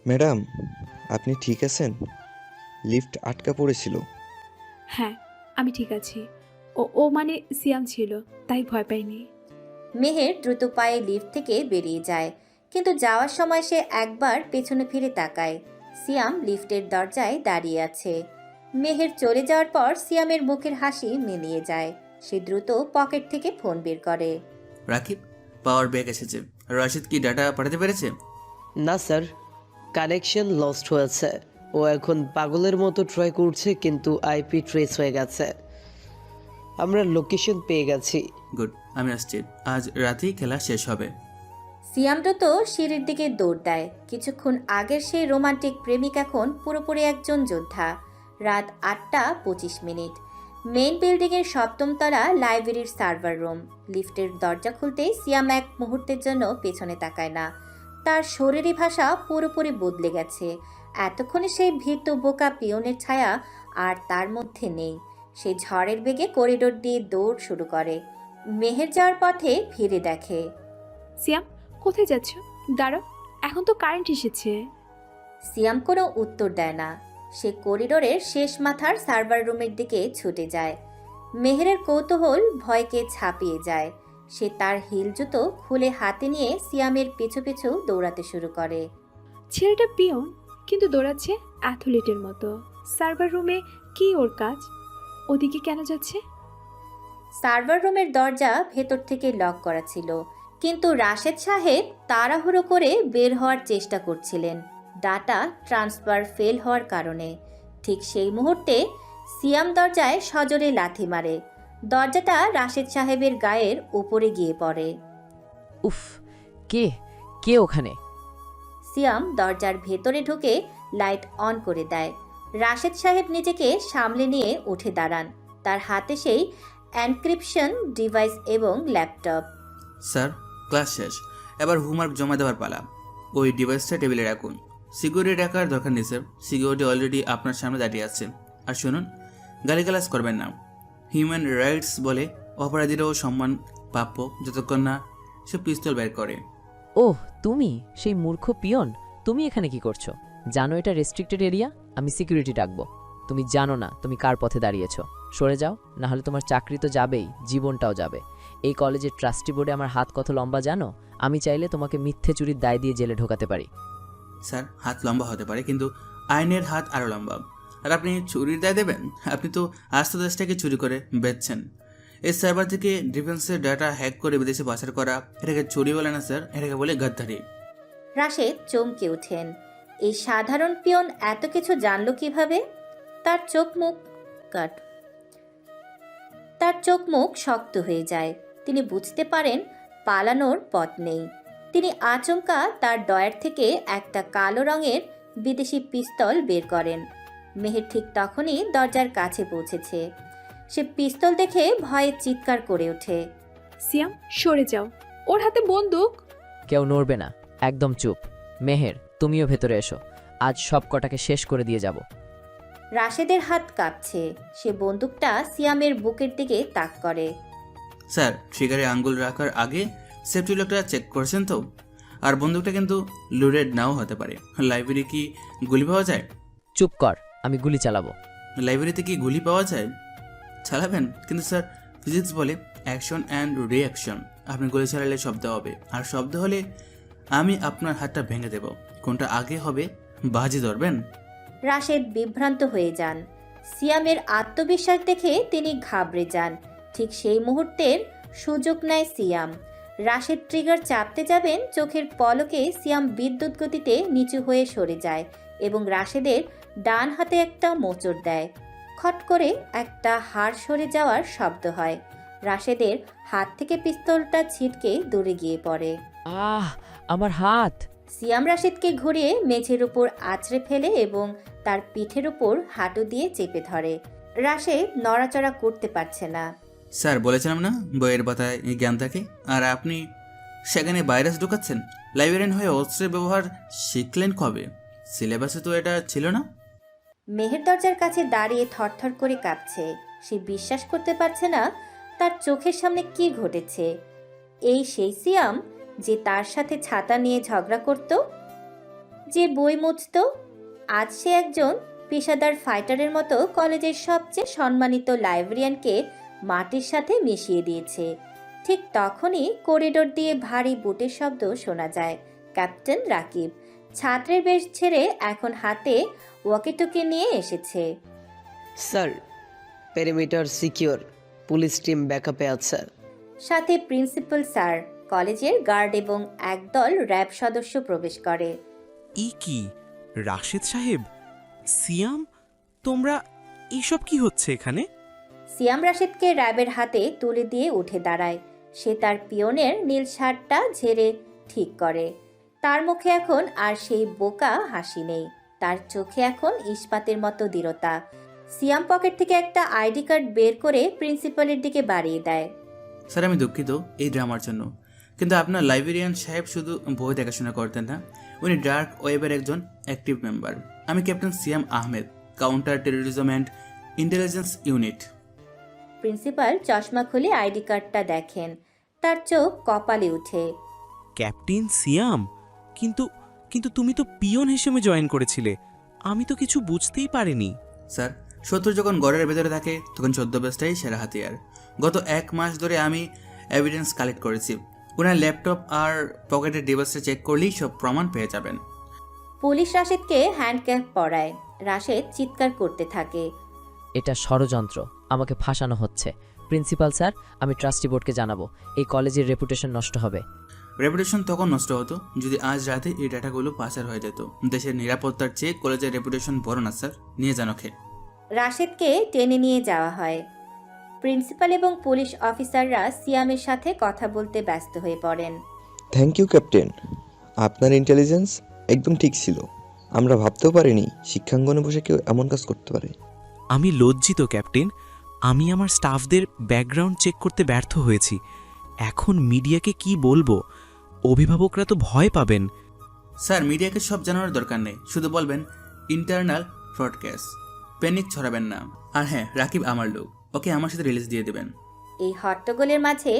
ম্যাডাম আপনি ঠিক আছেন? লিফট আটকা পড়েছিল। হ্যাঁ আমি ঠিক আছি। ও মানে সিয়াম ছিল, তাই ভয় পাইনি। মেহের দ্রুত পায়ে লিফট থেকে বেরিয়ে যায়, কিন্তু যাওয়ার সময় সে একবার পেছনে ফিরে তাকায়। সিয়াম লিফটের দরজায় দাঁড়িয়ে আছে। মেহের চলে যাওয়ার পর সিয়ামের মুখের হাসি মিলিয়ে যায়। সে দ্রুত পকেট থেকে ফোন বের করে। রাকিব, পাওয়ার ব্যাক এসেছে। রাশিদ কি ডাটা পাঠাতে পেরেছে? না স্যার, কানেকশন লস্ট হয়েছে। ও এখন পাগলের মতো ট্রাই করছে, কিন্তু আইপি ট্রেস হয়ে গেছে। আমরা লোকেশন পেয়ে গেছি। গুড, আমি আসছি। আজ রাতেই খেলা শেষ হবে। সিয়াম দ্রুত সিঁড়ির দিকে দৌড় দেয়। কিছুক্ষণ আগের সেই রোমান্টিক প্রেমিক এখন পুরোপুরি একজন যোদ্ধা। রাত 8:25। মেইন বিল্ডিংয়ের 7ম তলা লাইব্রেরির সার্ভার রুম। লিফটের দরজা খুলতেই সিয়াম এক মুহূর্তের জন্য পেছনে তাকায় না। তার শরীরী ভাষা পুরোপুরি বদলে গেছে। এতক্ষণে সেই ভীত বোকা পিয়নের ছায়া আর তার মধ্যে নেই। সে ঝড়ের বেগে করিডোর দিয়ে দৌড় শুরু করে। মেহের যাওয়ার পথে ফিরে দেখে। সিয়াম, কোথায় যাচ্ছ? দাঁড়াও, এখন তো কারেন্ট এসেছে। সিয়াম কোনো উত্তর দেয় না। সে করিডোরের শেষ মাথার সার্ভার রুমের দিকে ছুটে যায়। মেহেরের কৌতূহল ভয়কে ছাপিয়ে যায়। সে তার হিল জুতো খুলে হাতে নিয়ে সিয়ামের পিছু পিছু দৌড়াতে শুরু করে। ছেলেটা পিয়ন, কিন্তু দৌড়াচ্ছে অ্যাথলিটের মতো। সার্ভার রুমে কি ওর কাজ? ওদিকে কেন যাচ্ছে? সার্ভার রুমের দরজা ভেতর থেকে লক করা ছিল, কিন্তু রাশেদ সাহেব তাড়াহুড়ো করে বের হওয়ার চেষ্টা করছিলেন ডাটা ট্রান্সফার ফেল হওয়ার কারণে। ঠিক সেই মুহূর্তে সিয়াম দরজায় সজোরে লাথি মারে। দরজাটা রাশেদ সাহেবের গায়ের উপরে গিয়ে পড়ে। উফ, কে কে ওখানে? সিয়াম দরজার ভেতরে ঢুকে লাইট অন করে দেয়। রাশেদ সাহেব নিজেকে সামলে নিয়ে উঠে দাঁড়ান। তার হাতে সেই এনক্রিপশন ডিভাইস এবং ল্যাপটপ। স্যার, ক্লাস শেষ, এবার হোমওয়ার্ক জমা দেওয়ার পালা। ওই ডিভাইসটা টেবিলে রাখুন। সিকিউরিটি রাখার দরকার নেই স্যার, সিকিউরিটি অলরেডি আপনার সামনে দাঁড়িয়ে আছে। আর শুনুন, গালিগালাজ করবেন না। হিউম্যান রাইটস বলে অপরাধীরাও সম্মান প্রাপ্য যতক্ষণ না সে পিস্তল বের করে। ওহ, তুমি সেই মূর্খ পিয়ন। তুমি এখানে কি করছো? জানো এটা রেস্ট্রিক্টেড এরিয়া। আমি সিকিউরিটি ডাকবো। তুমি জানো না তুমি কার পথে দাঁড়িয়েছো। সরে যাও, না হলে তোমার চাকরি তো যাবেই, জীবনটাও যাবে। এই কলেজের ট্রাস্টি বোর্ডে আমার হাত কত লম্বা জানো? আমি চাইলে তোমাকে মিথ্যে চুরির দায় দিয়ে জেলে ঢোকাতে পারি। স্যার, হাত লম্বা হতে পারে, কিন্তু আইনের হাত আরও লম্বা। আর আপনি চুরির দায় দেবেন? আপনি তো আস্ত দেশটাকে চুরি করে বেচছেন। এই সাইবার থেকে ডিফেন্সের ডাটা হ্যাক করে বিদেশে পাচার করা, এটাকে চুরি বলে না স্যার, এটাকে বলে গাদ্দারি। রাশেদ চমকে ওঠেন। এই সাধারণ পিয়ন এত কিছু জানলো কিভাবে? তার চোখ মুখ শক্ত হয়ে যায়। তিনি বুঝতে পারেন পালানোর পথ নেই। তিনি আচমকা তার ডয়ার থেকে একটা কালো রঙের বিদেশি পিস্তল বের করেন। মেহের ঠিক তখনই দরজার কাছে পৌঁছেছে। সে পিস্তল দেখে ভয়ে চিৎকার করে ওঠে। সিয়াম, সরে যাও, ওর হাতে বন্দুক। কেউ নড়বে না, একদম চুপ। মেহের, তুমিও ভেতরে এসো। আজ সব কটাকে শেষ করে দিয়ে যাব। রাশেদের হাত কাঁপছে। সে বন্দুকটা সিয়ামের বুকের দিকে তাক করে। স্যার, ট্রিগারে আঙ্গুল রাখার আগে সেফটি লকটা চেক করেছেন তো? আর বন্দুকটা কিন্তু লোডেড নাও হতে পারে। লাইব্রেরি কি গুলি পাওয়া যায়? চুপ কর, আমি গুলি চালাবো। লাইব্রেরিতে কি গুলি পাওয়া যায়? চালাবেন? কিন্তু স্যার, ফিজিক্স বলে অ্যাকশন অ্যান্ড রিঅ্যাকশন। আপনি গুলি চালালে শব্দ হবে, আর শব্দ হলে আমি আপনার হাতটা ভেঙে দেব। কোনটা আগে হবে বাজি ধরবেন? রাশেদ বিভ্রান্ত হয়ে যান। সিয়ামের আত্মবিশ্বাস দেখে তিনি ঘাবড়ে যান। ঠিক সেই মুহূর্তের সুযোগ নেয় সিয়াম। রাশেদ ট্রিগার চাপতে যাবেন, চোখের পলকে সিয়াম বিদ্যুৎ গতিতে নিচু হয়ে সরে যায় এবং রাশেদের ডান হাতে একটা মোচড় দেয়। খট করে একটা হাড় সরে যাওয়ার শব্দ হয়। রাশেদের হাত থেকে পিস্তলটা ছিটকে দূরে গিয়ে পড়ে। আহ, আমার হাত! সিয়াম রাশেদকে ঘুরিয়ে মেঝের উপর আছড়ে ফেলে এবং তার পিঠের উপর হাঁটু দিয়ে চেপে ধরে। রাশেদ নড়াচড়া করতে পারছে না। স্যার, বলেছিলাম না বইয়ের পাতায় জ্ঞান থাকে, আর আপনি সেখানে ভাইরাস ঢোকাচ্ছেন। লাইব্রেরিয়ান হয়ে অস্ত্রের ব্যবহার শিখলেন কবে? সিলেবাসে তো এটা ছিল না। মেহের দরজার কাছে দাঁড়িয়ে থরথর করে কাঁপছে। সে বিশ্বাস করতে পারছে না তার চোখের সামনে কি ঘটেছে। এই সেই সিয়াম যে তার সাথে ছাতা নিয়ে ঝগড়া করত, যে বই মুছত। আজ সে একজন পেশাদার ফাইটারের মতো কলেজের সবচেয়ে সম্মানিত লাইব্রেরিয়ানকে মাটির সাথে মিশিয়ে দিয়েছে। ঠিক তখনই করিডোর দিয়ে ভারী বুটের শব্দ শোনা যায়। ক্যাপ্টেন রাকিব ছাত্রের বেশ ছেড়ে এখন হাতে ওয়াকিটকি নিয়ে এসেছে। Sir, perimeter secure, police team ব্যাকআপে আছে। সাথে প্রিন্সিপাল স্যার, কলেজের গার্ড এবং একদল র্যাব সদস্য প্রবেশ করে। কি রাশেদ সাহেব, সিয়াম, তোমরা এইসব কি হচ্ছে এখানে? সিয়াম রাশেদকে র্যাবের হাতে তুলে দিয়ে উঠে দাঁড়ায়। সে তার পিয়নের নীল শার্টটা ঝেড়ে ঠিক করে। তার মুখে এখন আর সেই বোকা হাসি নেই। তার চোখে এখন ইস্পাতের মতো দৃঢ়তা। সিয়াম পকেট থেকে একটা আইডি কার্ড বের করে প্রিন্সিপালের দিকে বাড়িয়ে দেয়। স্যার আমি দুঃখিত এই ড্রামার জন্য, কিন্তু আপনার লাইব্রেরিয়ান সাহেব শুধু বই দেখাশোনা করতেন না, উনি ডার্ক ওয়েবের একজন অ্যাক্টিভ মেম্বার। আমি captain Siam Ahmed, counter terrorism and intelligence unit. Principal চশমা খুলে আইডি কার্ডটা দেখেন, তার চোখ কপালে উঠে। ক্যাপ্টেন সিয়াম, কিন্তু কিন্তু তুমি তো পিয়ন হিসেবে জয়েন করেছিলে, আমি তো কিছু বুঝতেই পারিনি। স্যার, শত্রু যখন ঘরের ভেতরে থাকে তখন ছদ্মবেশটাই সেরা হাতিয়ার। গত 1 মাস ধরে আমি এভিডেন্স কালেক্ট করেছি। ওনার ল্যাপটপ আর পকেটের ডিভাইসটা চেক করলেই সব প্রমাণ পেয়ে যাবেন। পুলিশ রাশেদকে হ্যান্ডক্যাপ পরায়। রাশেদ চিৎকার করতে থাকে। এটা ষড়যন্ত্র, আমাকে ফাঁসানো হচ্ছে। প্রিন্সিপাল স্যার, আমি ট্রাস্টি বোর্ডকে জানাবো, এই কলেজের রেপুটেশন নষ্ট হবে। রেপুটেশন তখন নষ্ট হতো যদি আজ রাতে এই ডাটাগুলো পাচার হয়ে যেত। দেশের নিরাপত্তার চেয়ে কলেজের রেপুটেশন বড় না স্যার, নিয়ে যান ওকে। রাশেদকে টেনে নিয়ে যাওয়া হয়। প্রিন্সিপাল এবং পুলিশ অফিসাররা সিয়ামের সাথে কথা বলতে ব্যস্ত হয়ে পড়েন। থ্যাংক ইউ ক্যাপ্টেন, আপনার ইন্টেলিজেন্স একদম ঠিক ছিল। আমরা ভাবতেও পারিনি শিক্ষাঙ্গনে বসে কেউ এমন কাজ করতে পারে। আমি লজ্জিত ক্যাপ্টেন, আমি আমার স্টাফদের ব্যাকগ্রাউন্ড চেক করতে ব্যর্থ হয়েছি। এখন মিডিয়াকে কি বলবো? অভিভাবকরা তো ভয় পাবেন। স্যার, মিডিয়াকে সব জানানোর দরকার নেই, শুধু বলবেন ইন্টারনাল ফ্রড কেস। প্যানিক ছড়াবেন না। আর হ্যাঁ, রাকিব আমার লোক, ওকে আমার সাথে রিলিজ দিয়ে দেবেন। এই হট্টগোলের মাঝে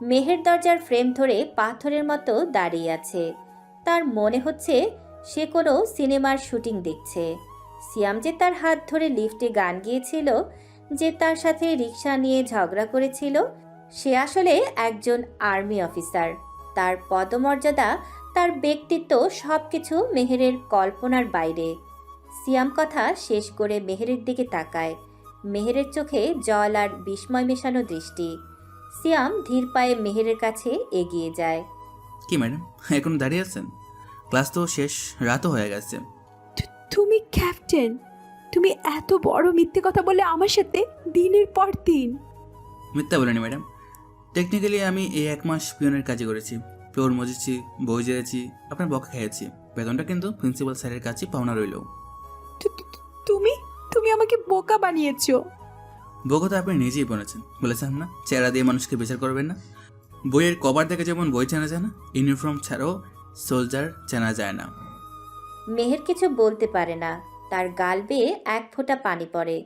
মেহের দরজার ফ্রেম ধরে পাথরের মতো দাঁড়িয়ে আছে। তার মনে হচ্ছে সে কোনো সিনেমার শুটিং দেখছে। সিয়াম যে তার হাত ধরে লিফটে গান গিয়েছিল, যে তার সাথে রিক্সা নিয়ে ঝগড়া করেছিল, সে আসলে একজন আর্মি অফিসার। তার পদমর্যাদা, তার ব্যক্তিত্ব সবকিছু মেহেরের কল্পনার বাইরে। সিয়াম কথা শেষ করে মেহেরের দিকে তাকায়। মেহেরের চোখে জল আর বিস্ময় মেশানো দৃষ্টি। সিয়াম ধীর পায়ে মেহেরের কাছে এগিয়ে যায়। কি ম্যাডাম, এখন দাঁড়িয়ে আছেন? ক্লাস তো শেষ, রাতও হয়ে গেছে। তুমি ক্যাপ্টেন, তুমি এত বড় মিথ্যে কথা বলে আমার সাথে দিনের পর দিন। মিথ্যা বলিনি ম্যাডাম, টেকনিক্যালি আমি এই 1 মাস পিয়নের কাজে করেছি। ফ্লোর মজেছি, বই জেরেছি, আপনার বকা খেয়েছি। বেতনটা কিন্তু প্রিন্সিপাল স্যারের কাছে পাওনা রইল। তুমি তুমি আমাকে বোকা বানিয়েছো। বোকা তো আপনি নিজেই বলেছেন না, চেহারা দিয়ে মানুষকে বিচার করবেন না। বইয়ের কভার থেকে যেমন বই চেনা যায় না, ইউনিফর্ম ছাড়াও সোলজার চেনা যায় না। মেহের কিছু বলতে পারে না, তার গাল বেয়ে 1 ফোঁটা পানি পড়ে।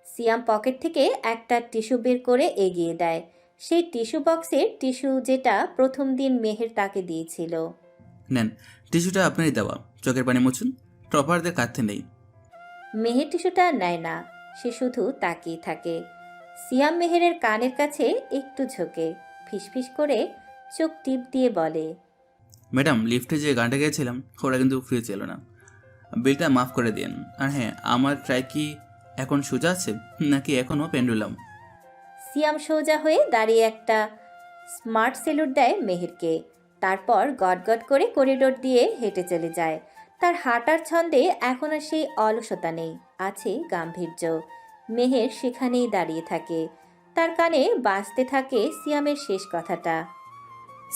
সিয়াম পকেট থেকে একটা টিস্যু বের করে এগিয়ে দেয়, সেই টিস্যু বক্সের টিস্যু যেটা প্রথম দিন মেহের তাকে দিয়েছিল। নেন, টিস্যুটা আপনারই দেওয়া, চোখের পানি মুছুন, টপারদের কাঁদতে নেই। মেহের টিস্যুটা নেয় না, সে শুধু তাকিয়ে থাকে। সিয়াম মেহেরের কানের কাছে একটু ঝোঁকে, ফিসফিস করে চোখ টিপ দিয়ে বলে, ম্যাডাম, লিফটে যে গানটা গেয়েছিলাম ওরা কিন্তু ফ্রি ছিল না, বিলটা মাফ করে দিন। আর হ্যাঁ, আমার ট্রাই কি এখন সোজা আছে নাকি এখনও পেন্ডুলাম? সিয়াম সোজা হয়ে দাঁড়িয়ে একটা স্মার্ট সেলুট দেয় মেহেরকে, তারপর গটগট করে করিডোর দিয়ে হেঁটে চলে যায়। তার হাঁটার ছন্দে এখন আর সেই অলসতা নেই, আছে গাম্ভীর্য। মেহের সেখানেই দাঁড়িয়ে থাকে, তার কানে বাজতে থাকে সিয়ামের শেষ কথাটা।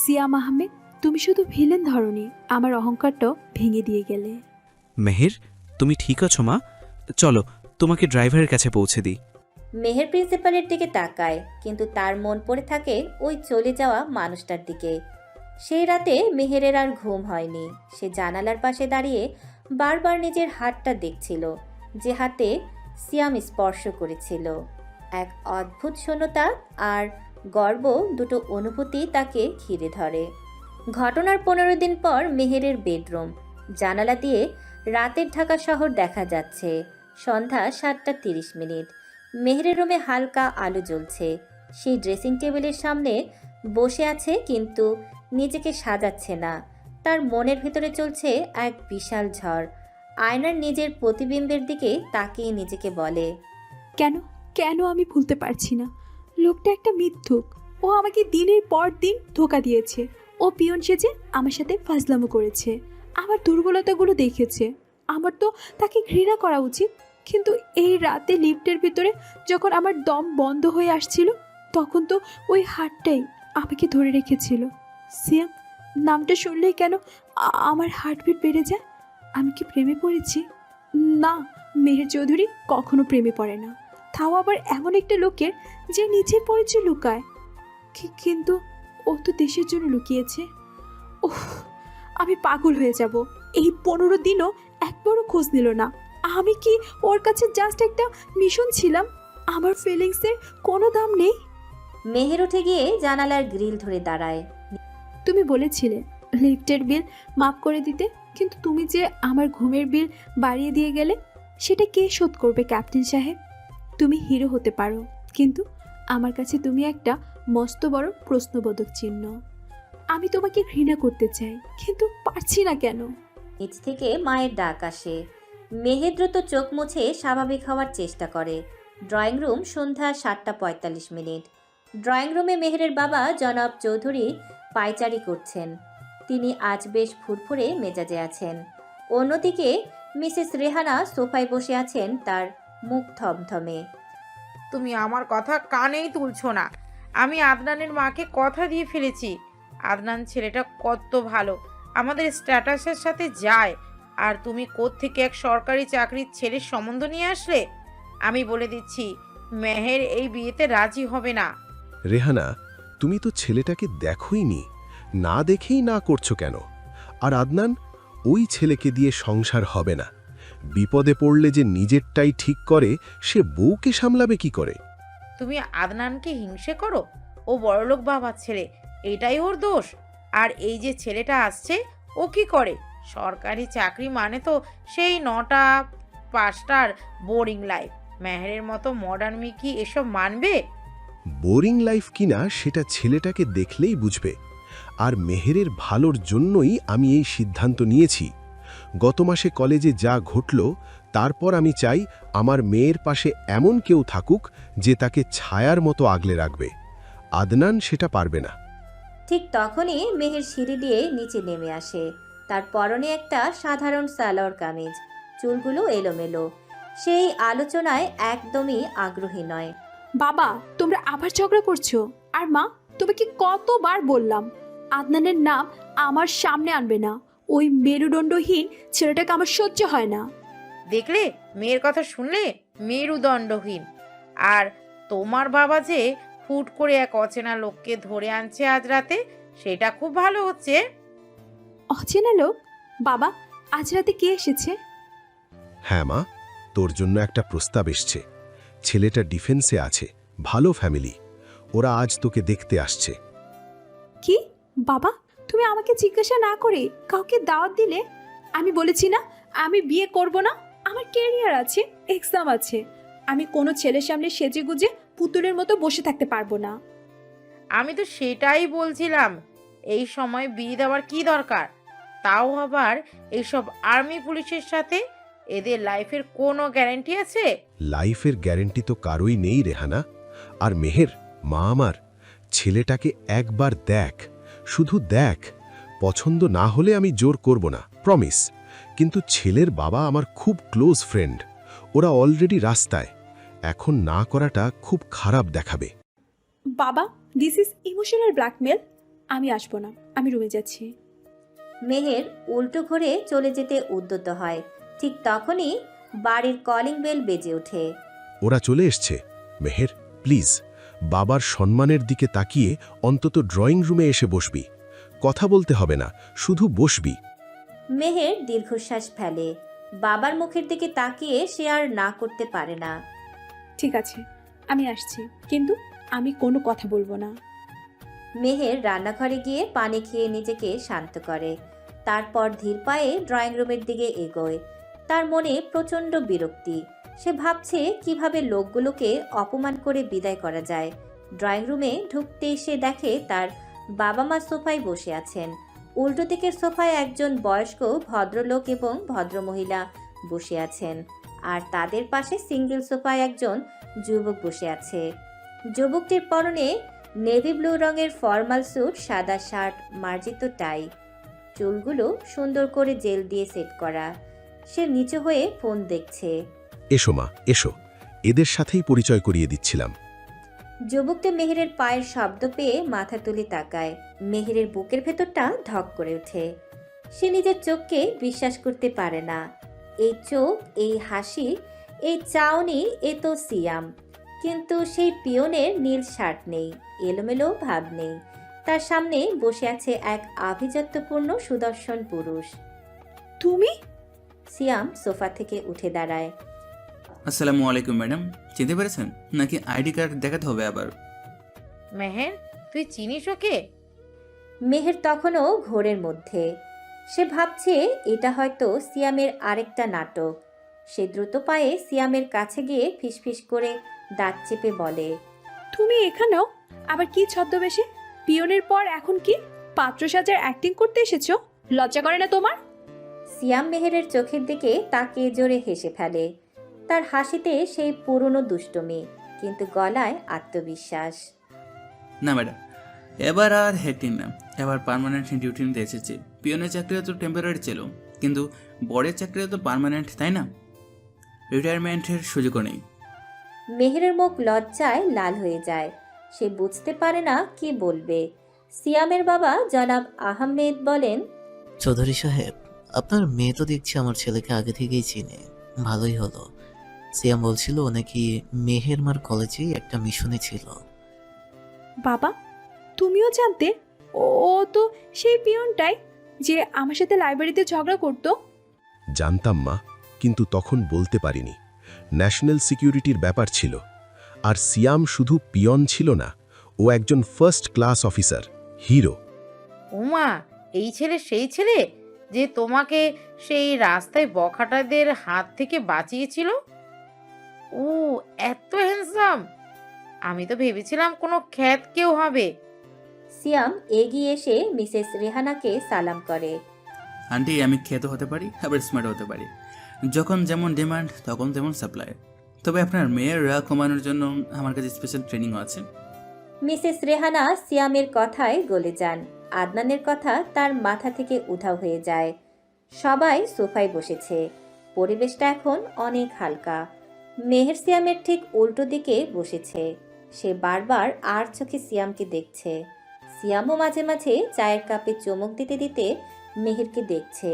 সিয়াম আহমেদ, তুমি শুধু ভিলেন ধরনি, আমার অহংকারটাও ভেঙে দিয়ে গেলে। মেহের, তুমি ঠিক আছো মা? চলো তোমাকে ড্রাইভারের কাছে পৌঁছে দিই। মেহের প্রিন্সিপালের দিকে তাকায়, কিন্তু তার মন পড়ে থাকে ওই চলে যাওয়া মানুষটার দিকে। সেই রাতে মেহেরের আর ঘুম হয়নি। সে জানালার পাশে দাঁড়িয়ে বারবার নিজের হাতটা দেখছিল, যে হাতে সিয়াম স্পর্শ করেছিল। এক অদ্ভুত শূন্যতা আর গর্ব, দুটো অনুভূতি তাকে ঘিরে ধরে। ঘটনার 15 দিন পর মেহেরের বেডরুম। জানালা দিয়ে রাতের ঢাকা শহর দেখা যাচ্ছে। সন্ধ্যা 7:30। মেহেরের রুমে হালকা আলো জ্বলছে। সেই ড্রেসিং টেবিলের সামনে বসে আছে, কিন্তু নিজেকে সাজাচ্ছে না। তার মনের ভিতরে চলছে এক বিশাল ঝড়। আয়নার নিজের প্রতিবিম্বের দিকে তাকিয়ে নিজেকে বলে, কেন কেন আমি ভুলতে পারছি না, লোকটা একটা মিথ্যুক। ও আমাকে দিনের পর দিন ধোঁকা দিয়েছে। ও পিয়ন সেজে আমার সাথে ফাজলামো করেছে, আমার দুর্বলতাগুলো দেখেছে। আমার তো তাকে ঘৃণা করা উচিত, কিন্তু এই রাতে লিফটের ভিতরে যখন আমার দম বন্ধ হয়ে আসছিল, তখন তো ওই হাতটাই আমাকে ধরে রেখেছিল। সিয়াম নামটা শুনলেই কেন আমার হার্টবিট বেড়ে যায়। আমি কি প্রেমে পড়েছি? না, মেহের চৌধুরী কখনো প্রেমে পড়ে না, তাও আবার এমন একটা লোকের যে নিজের পরিচয় লুকায়। কিন্তু ও তো দেশের জন্য লুকিয়েছে। ওহ, আমি পাগল হয়ে যাব। এই 15 দিনও একবারও খোঁজ নিল না। আমি কি ওর কাছে জাস্ট একটা মিশন ছিলাম? আমার ফিলিংসের কোনো দাম নেই? মেহের উঠে গিয়ে জানালার গ্রিল ধরে দাঁড়ায়। তুমি বলেছিলে লিফটের বিল মাফ করে দিতে, কিন্তু তুমি যে আমার ঘুমের বিল বাড়িয়ে দিয়ে গেলে, সেটা কে শোধ করবে ক্যাপ্টেন সাহেব? তুমি হিরো হতে পারো, কিন্তু আমার কাছে তুমি একটা মস্ত বড় প্রশ্নবোধক চিহ্ন। আমি তোমাকে ঘৃণা করতে চাই, কিন্তু পারছি না কেন? নিচ থেকে মায়ের ডাক আসে। মেহের দ্রুত চোখ মুছে স্বাভাবিক হওয়ার চেষ্টা করে। ড্রয়িং রুম, সন্ধ্যা 7:45। ড্রয়িং রুমে মেহেরের বাবা জনাব চৌধুরী পায়চারি করছেন। তিনি আজ বেশ ফুরফুরে মেজাজে আছেন। অন্যদিকে মিসেস রেহানা সোফায় বসে আছেন, তার মুখ থমথমে। তুমি আমার কথা কানেই তুলছো না। আমি আদনানের মাকে কথা দিয়ে ফেলেছি। আদনান ছেলেটা কত ভালো, আমাদের স্ট্যাটাসের সাথে যায়। আর তুমি কোত্থেকে এক সরকারি চাকরির ছেলের সম্বন্ধ নিয়ে আসলে? আমি বলে দিচ্ছি, মেহের এই বিয়েতে রাজি হবে না। রেহানা, তুমি তো ছেলেটাকে দেখোইনি, না দেখেই না করছো কেন? আর আদনান, ওই ছেলেকে দিয়ে সংসার হবে না। বিপদে পড়লে যে নিজেরটাই ঠিক করে, সে বউকে সামলাবে কি করে? তুমি আদনানকে হিংসে করো। ও বড়লোক বাবার ছেলে, এটাই ওর দোষ। আর এই যে ছেলেটা আসছে, ও কি করে? সরকারি চাকরি মানে তো সেই 9টা 5টার বোরিং লাইফ। মেহেরের মতো মডার্ন মেয়ে কি এসব মানবে? বোরিং লাইফ কিনা সেটা ছেলেটাকে দেখলেই বুঝবে। আর মেহেরের ভালোর জন্যই আমি এই সিদ্ধান্ত নিয়েছি। গত মাসে কলেজে যা ঘটল, তারপর আমি চাই আমার মেয়ের পাশে এমন কেউ থাকুক যে তাকে ছায়ার মতো আগলে রাখবে। আদনান সেটা পারবে না। ঠিক তখনই মেহের সিঁড়ি দিয়ে নিচে নেমে আসে। তার পরনে একটা সাধারণ সালোয়ার কামিজ, চুলগুলো এলোমেলো। সেই আলোচনায় একদমই আগ্রহী নয়। বাবা, তোমরা আবার ঝগড়া করছো? আর মা, তোমাকে কতবার বললাম আদনানের নাম আমার সামনে আনবে না। ওই মেরুদণ্ডহীন ছেলেটাকে আমার সহ্য হয় না। দেখলে, মেয়ের কথা শুনলে? মেরুদণ্ডহীন। আর তোমার বাবা যে হুট করে এক অচেনা লোককে ধরে আনছে আজ রাতে, সেটা খুব ভালো হচ্ছে। অচেনা লোক? বাবা, আজ রাতে কে এসেছে? হ্যাঁ মা, তোর জন্য একটা প্রস্তাব এসছে। ছেলেটা ডিফেন্সে আছে, ভালো ফ্যামিলি। ওরা আজ তোকে দেখতে আসছে। কি বাবা, তুমি আমাকে জিজ্ঞাসা না করে কাউকে দাওয়াত দিলে? আমি বলেছি না আমি বিয়ে করব না। আমার ক্যারিয়ার আছে, এক্সাম আছে। আমি কোনো ছেলের সামনে সেজে গুজে পুতুলের মতো বসে থাকতে পারবো না। আমি তো সেটাই বলছিলাম, এই সময় বিয়ে দেওয়ার কি দরকার? তাও আবার এইসব আর্মি পুলিশের সাথে। এদের লাইফের কোনো গ্যারান্টি আছে? লাইফের গ্যারেন্টি তো কারোই নেই রেহানা। আর মেহের, মা আমার, ছেলেটাকে একবার দেখ, শুধু দেখ। পছন্দ না হলে আমি জোর করব না, প্রমিস। কিন্তু ছেলের বাবা আমার খুব ক্লোজ ফ্রেন্ড। ওরা অলরেডি রাস্তায়। এখন না করাটা খুব খারাপ দেখাবে। বাবা, দিস ইজ ইমোশনাল ব্ল্যাকমেল। আমি আসবো না, আমি রুমে যাচ্ছি। মেহের উল্টো ঘুরে চলে যেতে উদ্যত হয়। ঠিক তখনই বাড়ির কলিং বেল বেজে ওঠে। ওরা চলে এসছে। মেহের, প্লিজ, বাবার সম্মানের দিকে তাকিয়ে অন্তত ড্রয়িং রুমে এসে বসবি। কথা বলতে হবে না, শুধু বসবি। মেহের দীর্ঘশ্বাস ফেলে। বাবার মুখের দিকে তাকিয়ে সে আর না করতে পারে না। ঠিক আছে, আমি আসছি, কিন্তু আমি কোনো কথা বলবো না। মেহের রান্নাঘরে গিয়ে পানি খেয়ে নিজেকে শান্ত করে। তারপর ধীর পায়ে ড্রয়িং রুমের দিকে এগোয়। তার মনে প্রচণ্ড বিরক্তি। সে ভাবছে কিভাবে লোকগুলোকে অপমান করে বিদায় করা যায়। ড্রয়িং রুমে ঢুকতেই সে দেখে তার বাবা মা সোফায় বসে আছেন। উল্টো দিকের সোফায় একজন বয়স্ক ভদ্রলোক এবং ভদ্রমহিলা বসে আছেন। আর তাদের পাশে সিঙ্গেল সোফায় একজন যুবক বসে আছে। যুবকটির পরনে নেভি ব্লু রঙের ফর্মাল স্যুট, সাদা শার্ট, মার্জিত টাই। চুলগুলো সুন্দর করে জেল দিয়ে সেট করা। সে নিচু হয়ে ফোন দেখছে। এসো মা, এসো। এদের সাথেই পরিচয় করিয়ে দিচ্ছিলাম। যুবকটি মেহেরের পায়ের শব্দ পেয়ে মাথা তুলে তাকায়। মেহেরের বুকের ভেতরটা ধক করে ওঠে। সে নিজের চোখকে বিশ্বাস করতে পারে না। এই চোখ, এই হাসি, এই চাউনি, এ তো সিয়াম। কিন্তু সেই পিয়নের নীল শার্ট নেই, এলোমেলো ভাব নেই। তার সামনে বসে আছে এক আভিজাত্যপূর্ণ সুদর্শন পুরুষ। তুমি? সিয়াম সোফা থেকে উঠে দাঁড়ায়। আসসালামু আলাইকুম ম্যাডাম, চিনতে পেরেছেন নাকি আইডি কার্ড দেখাতে হবে আবার? মেহের, তুই চিনিস ওকে? মেহের তখনও ঘোরের মধ্যে। সে ভাবছে এটা হয়তো সিয়ামের আরেকটা নাটক। সে দ্রুত পায়ে সিয়ামের কাছে গিয়ে ফিসফিস করে দাঁত চেপে বলে, তুমি এখানেও? আবার কি ছদ্মবেশে? পিয়নের পর এখন কি পাত্র সাজার অ্যাক্টিং করতে এসেছো? লজ্জা করে না তোমার? সিয়াম মেহেরের চোখের দিকে তাকিয়ে জোরে হেসে ফেলে। তার হাসিতে সেই পুরনো দুষ্টুমি, কিন্তু গলায় আত্মবিশ্বাস। না ম্যাডাম, এবার আর হেক্টিং না, এবার পার্মানেন্ট ডিউটি নিতে এসেছি। পিয়নের চাকরিও তো টেম্পোরারি ছিল, কিন্তু বড়ের চাকরিও তো পার্মানেন্ট, তাই না? রিটায়ারমেন্টের সুযোগও নেই। মেহেরের মুখ লজ্জায় লাল হয়ে যায়। সে বুঝতে পারে না কি বলবে। সিয়ামের বাবা জনাব আহমেদ বলেন, চৌধুরী সাহেব, আপনার মেয়ে তো দেখছি আমার ছেলেকে আগে থেকেই চিনে। ভালোই হলো। সিয়াম বলছিল ও নাকি মেহেরমার কলেজেই একটা মিশনে ছিল। বাবা, তুমিও জানতে? ও তো সেই পিয়নটাই যে আমার সাথে লাইব্রেরিতে ঝগড়া করতো। জানতাম মা, কিন্তু তখন বলতে পারিনি। ন্যাশনাল সিকিউরিটির ব্যাপার ছিল। আর সিয়াম শুধু পিয়ন ছিল না, ও একজন first class officer, hero. Uma, এই ছেলে সেই ছেলে যে তোমাকে সেই রাস্তায় বখাটাদের হাত থেকে বাঁচিয়েছিল? ও এত হ্যান্ডসাম! আমি তো ভেবেছিলাম কোনো খ্যাত কেউ হবে। সিয়াম এগিয়ে এসে মিসেস রেহানাকে সালাম করে। আন্টি, আমি খেতে হতে পারি, আবার স্মার্ট হতে পারি। যখন যেমন ডিমান্ড তখন তেমন সাপ্লাই। তবে আপনার মেয়ের রাগ কমানোর জন্য আমার কাছে স্পেশাল ট্রেনিংও আছে। মিসেস রেহানা সিয়ামের কথায় গলে যান। আদনানের কথা তার মাথা থেকে উধাও হয়ে যায়। সবাই সোফায় বসেছে। পরিবেশটা এখন অনেক হালকা। মেহের সিয়ামের ঠিক উল্টো দিকে বসেছে। সে বারবার আর চোখে সিয়ামকে দেখছে। সিয়ামও মাঝে মাঝে চায়ের কাপে চুমুক দিতে দিতে মেহেরকে দেখছে।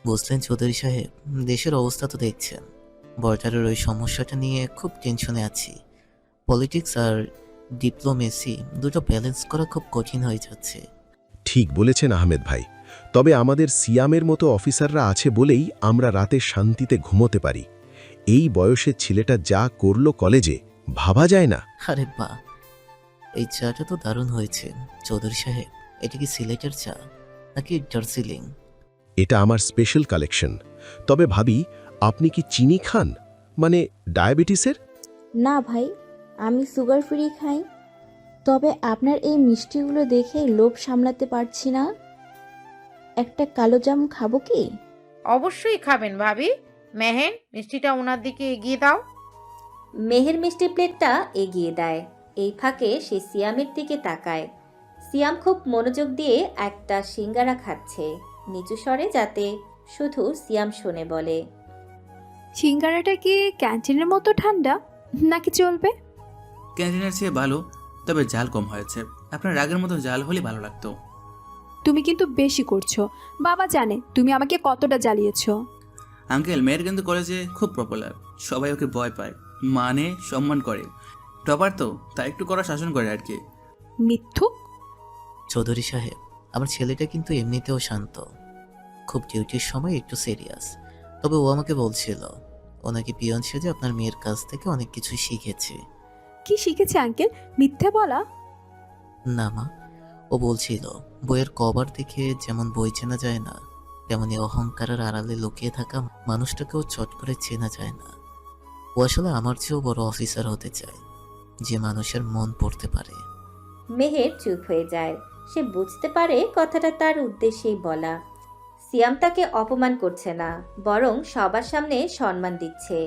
বুঝলেন চৌধুরী সাহেব, দেশের অবস্থা তো দেখছেন। বর্ডারের ওই সমস্যাটা নিয়ে খুব টেনশনে আছি। পলিটিক্স আর ডিপ্লোমেসি দুটো ব্যালেন্স করা খুব কঠিন হয়ে যাচ্ছে। ঠিক বলেছেন আহমেদ ভাই। তবে আমাদের সিয়ামের মতো অফিসাররা আছে বলেই আমরা রাতে শান্তিতে ঘুমোতে পারি। এই বয়সের ছেলেটা যা করলো কলেজে, ভাবা যায় না। আরে বাহ, এই চাটা তো দারুণ হয়েছে চৌধুরী সাহেব। এটা কি সিলেটের চা নাকি দার্জিলিং? এটা আমার স্পেশাল কালেকশন। তবে ভাবি, আপনি কি চিনি খান, মানে ডায়াবেটিসের? না ভাই, আমি সুগার ফ্রি খাই। তবে আপনার এই মিষ্টিগুলো দেখে লোভ সামলাতে পারছি না। একটা কালো জাম খাবো কি? অবশ্যই খাবেন ভাবি। মেহের, মিষ্টিটা ওনার দিকে এগিয়ে দাও। মেহের মিষ্টি প্লেটটা এগিয়ে দেয়। এই ফাঁকে সে সিয়ামের দিকে তাকায়। সিয়াম খুব মনোযোগ দিয়ে একটা সিঙ্গারা খাচ্ছে, নিচু স্বরে, যাতে শুধু সিয়াম শুনে বলে, সিঙ্গারাটা কি ক্যান্টিনের মতো ঠান্ডা নাকি চলবে? ক্যান্টিনের চেয়ে ভালো, তবে জাল কম হয়েছে। আপনার রাগের মতো জাল হলে ভালো লাগতো। তুমি কিন্তু বেশি করছো। বাবা জানে তুমি আমাকে কতটা জ্বালিয়েছো। আঙ্কেল, মেয়ের কিন্তু কলেজে খুব পপুলার। সবাই ওকে ভয় পায়, মানে সম্মান করে। টপার তো, তাই একটু করা শাসন করে আর কি। মিথ্যুক! চৌধুরী সাহেব, আমার ছেলেটা কিন্তু এমনিতেও শান্ত, খুব ডিউটির সময় একটু সিরিয়াস। তবে ও আমাকে বলছিল ও নাকি পিয়ন সেজে আপনার মেয়ের কাছ থেকে অনেক কিছু শিখেছে। কি শিখেছে আঙ্কেল? মিথ্যে বলা। না মা, ও বলছিল বইয়ের কভার দেখে যেমন বই চেনা যায় না, তেমনি অহংকারের আড়ালে লুকিয়ে থাকা মানুষটাকেও চট করে চেনা যায় না। ও আসলে আমার চেয়েও বড় অফিসার হতে চায়, যে মানুষের মন পড়তে পারে। মেহের চুপ হয়ে যায়। সে বুঝতে পারে কথাটা তার উদ্দেশ্যেই বলা। সিয়াম তাকে অপমান করছে না, বরং সবার সামনে সম্মান দিচ্ছে।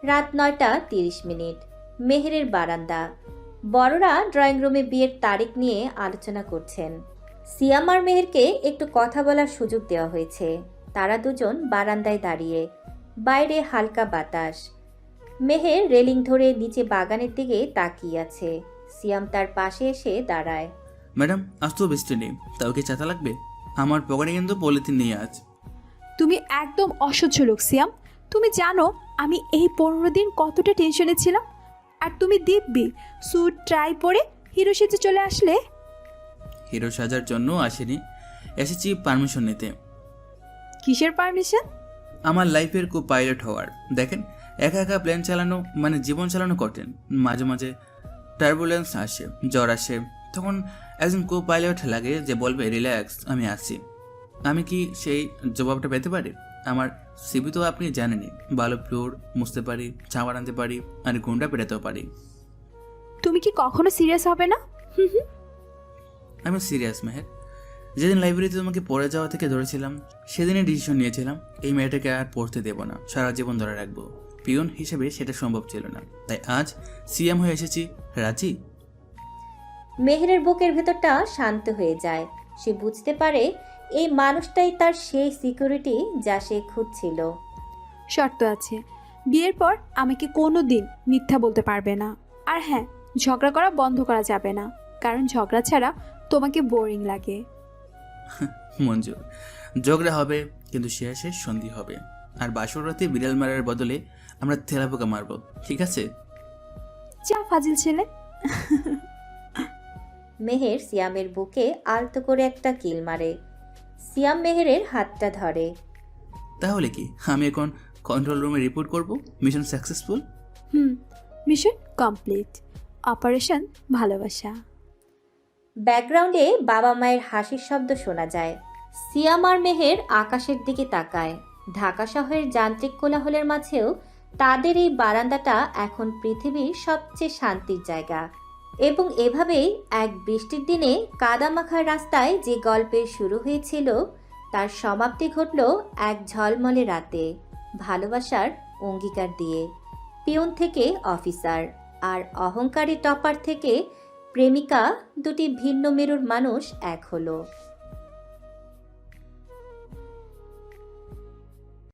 রাত 9:30। মেহেরের বারান্দা। বড়রা ড্রয়িং রুমে বিয়ের তারিখ নিয়ে আলোচনা করছেন। সিয়াম আর মেহেরকে একটু কথা বলার সুযোগ দেওয়া হয়েছে। তারা দুজন বারান্দায় দাঁড়িয়ে। বাইরে হালকা বাতাস। মেহের রেলিং ধরে নিচে বাগানের দিকে তাকিয়ে আছে। সিয়াম তার পাশে এসে দাঁড়ায়। ম্যাডাম, আজ তো বৃষ্টি নেই, তাও কি ছাতা লাগবে? আমার পকেটে কিন্তু পলিথিন নেই আজ। তুমি একদম অসহ্য লোক সিয়াম। তুমি জানো আমি এই 15 দিন কতটা টেনশনে ছিলাম, আর তুমি দিব্যি স্যুট ট্রাই পরে হিরো সেজে চলে আসলে। হিরো সাজার জন্য আসেনি, এসেছি পারমিশন নিতে। কিসের পারমিশন? আমার লাইফের কো পাইলট হওয়ার। দেখেন, একা একা প্লেন চালানো মানে জীবন চালানো কঠিন। মাঝে মাঝে টার্বুলেন্স আসে, জ্বর আসে, তখন একজন কো পাইলট লাগে যে বলবে রিল্যাক্স, আমি আছি। আমি কি সেই জবাবটা পেতে পারি? আমার সিবি তো আপনি জানেনই, ভালো ফ্লোর মুছতে পারি, চাওয়ার আনতে পারি, আর গুন্ডা পেটাতেও পারি। তুমি কি কখনো সিরিয়াস হবে না? আমি সিরিয়াস মেহের। যেদিন লাইব্রেরিতে তোমাকে পড়ে যাওয়া থেকে ধরেছিলাম, সেদিনই ডিসিশন নিয়েছিলাম এই মেয়েটাকে আর পড়তে দেব না, সারা জীবন ধরে রাখবো। পিয়ন হিসেবে সেটা সম্ভব ছিল না, তাই আজ সিএম হয়ে এসেছি। রাজি? মেহেরের বুকের ভেতরটা শান্ত হয়ে যায়। সে বুঝতে পারে এই মানুষটাই তার সেই সিকিউরিটি যা সে খুঁজছিল। শর্ত আছে, বিয়ের পর আমাকে কোনো দিন মিথ্যা বলতে পারবে না। আর হ্যাঁ, ঝগড়া করা বন্ধ করা যাবে না, কারণ ঝগড়া ছাড়া তোমাকে বোরিং লাগে। মঞ্জুর, ঝগড়া হবে কিন্তু শেষে সন্ধি হবে, আর বাসর রাতে বিড়াল মারার বদলে আমরা তেলাপোকা মারবো, ঠিক আছে? যা ফাজিল ছেলে। মেহের সিয়ামের বুকে আলতো করে একটা কিল মারে। সিয়াম মেহেরের হাতটা ধরে। তাহলে কি আমি এখন কন্ট্রোল রুমে রিপোর্ট করব mission successful? Mission complete. Operation ভালোবাসা। ব্যাকগ্রাউন্ডে বাবা মায়ের হাসির শব্দ শোনা যায়। সিয়াম আর মেহের আকাশের দিকে তাকায়। ঢাকা শহরের যান্ত্রিক কোলাহলের মাঝেও তাদের এই বারান্দাটা এখন পৃথিবীর সবচেয়ে শান্তির জায়গা। এবং এভাবেই এক বৃষ্টির দিনে কাদামাখার রাস্তায় যে গল্পের শুরু হয়েছিল তার সমাপ্তি ঘটল এক ঝলমলে রাতে, ভালোবাসার অঙ্গীকার দিয়ে। পিয়ন থেকে অফিসার আর অহংকারী টপার থেকে প্রেমিকা, দুটি ভিন্ন মেরুর মানুষ এক হলো।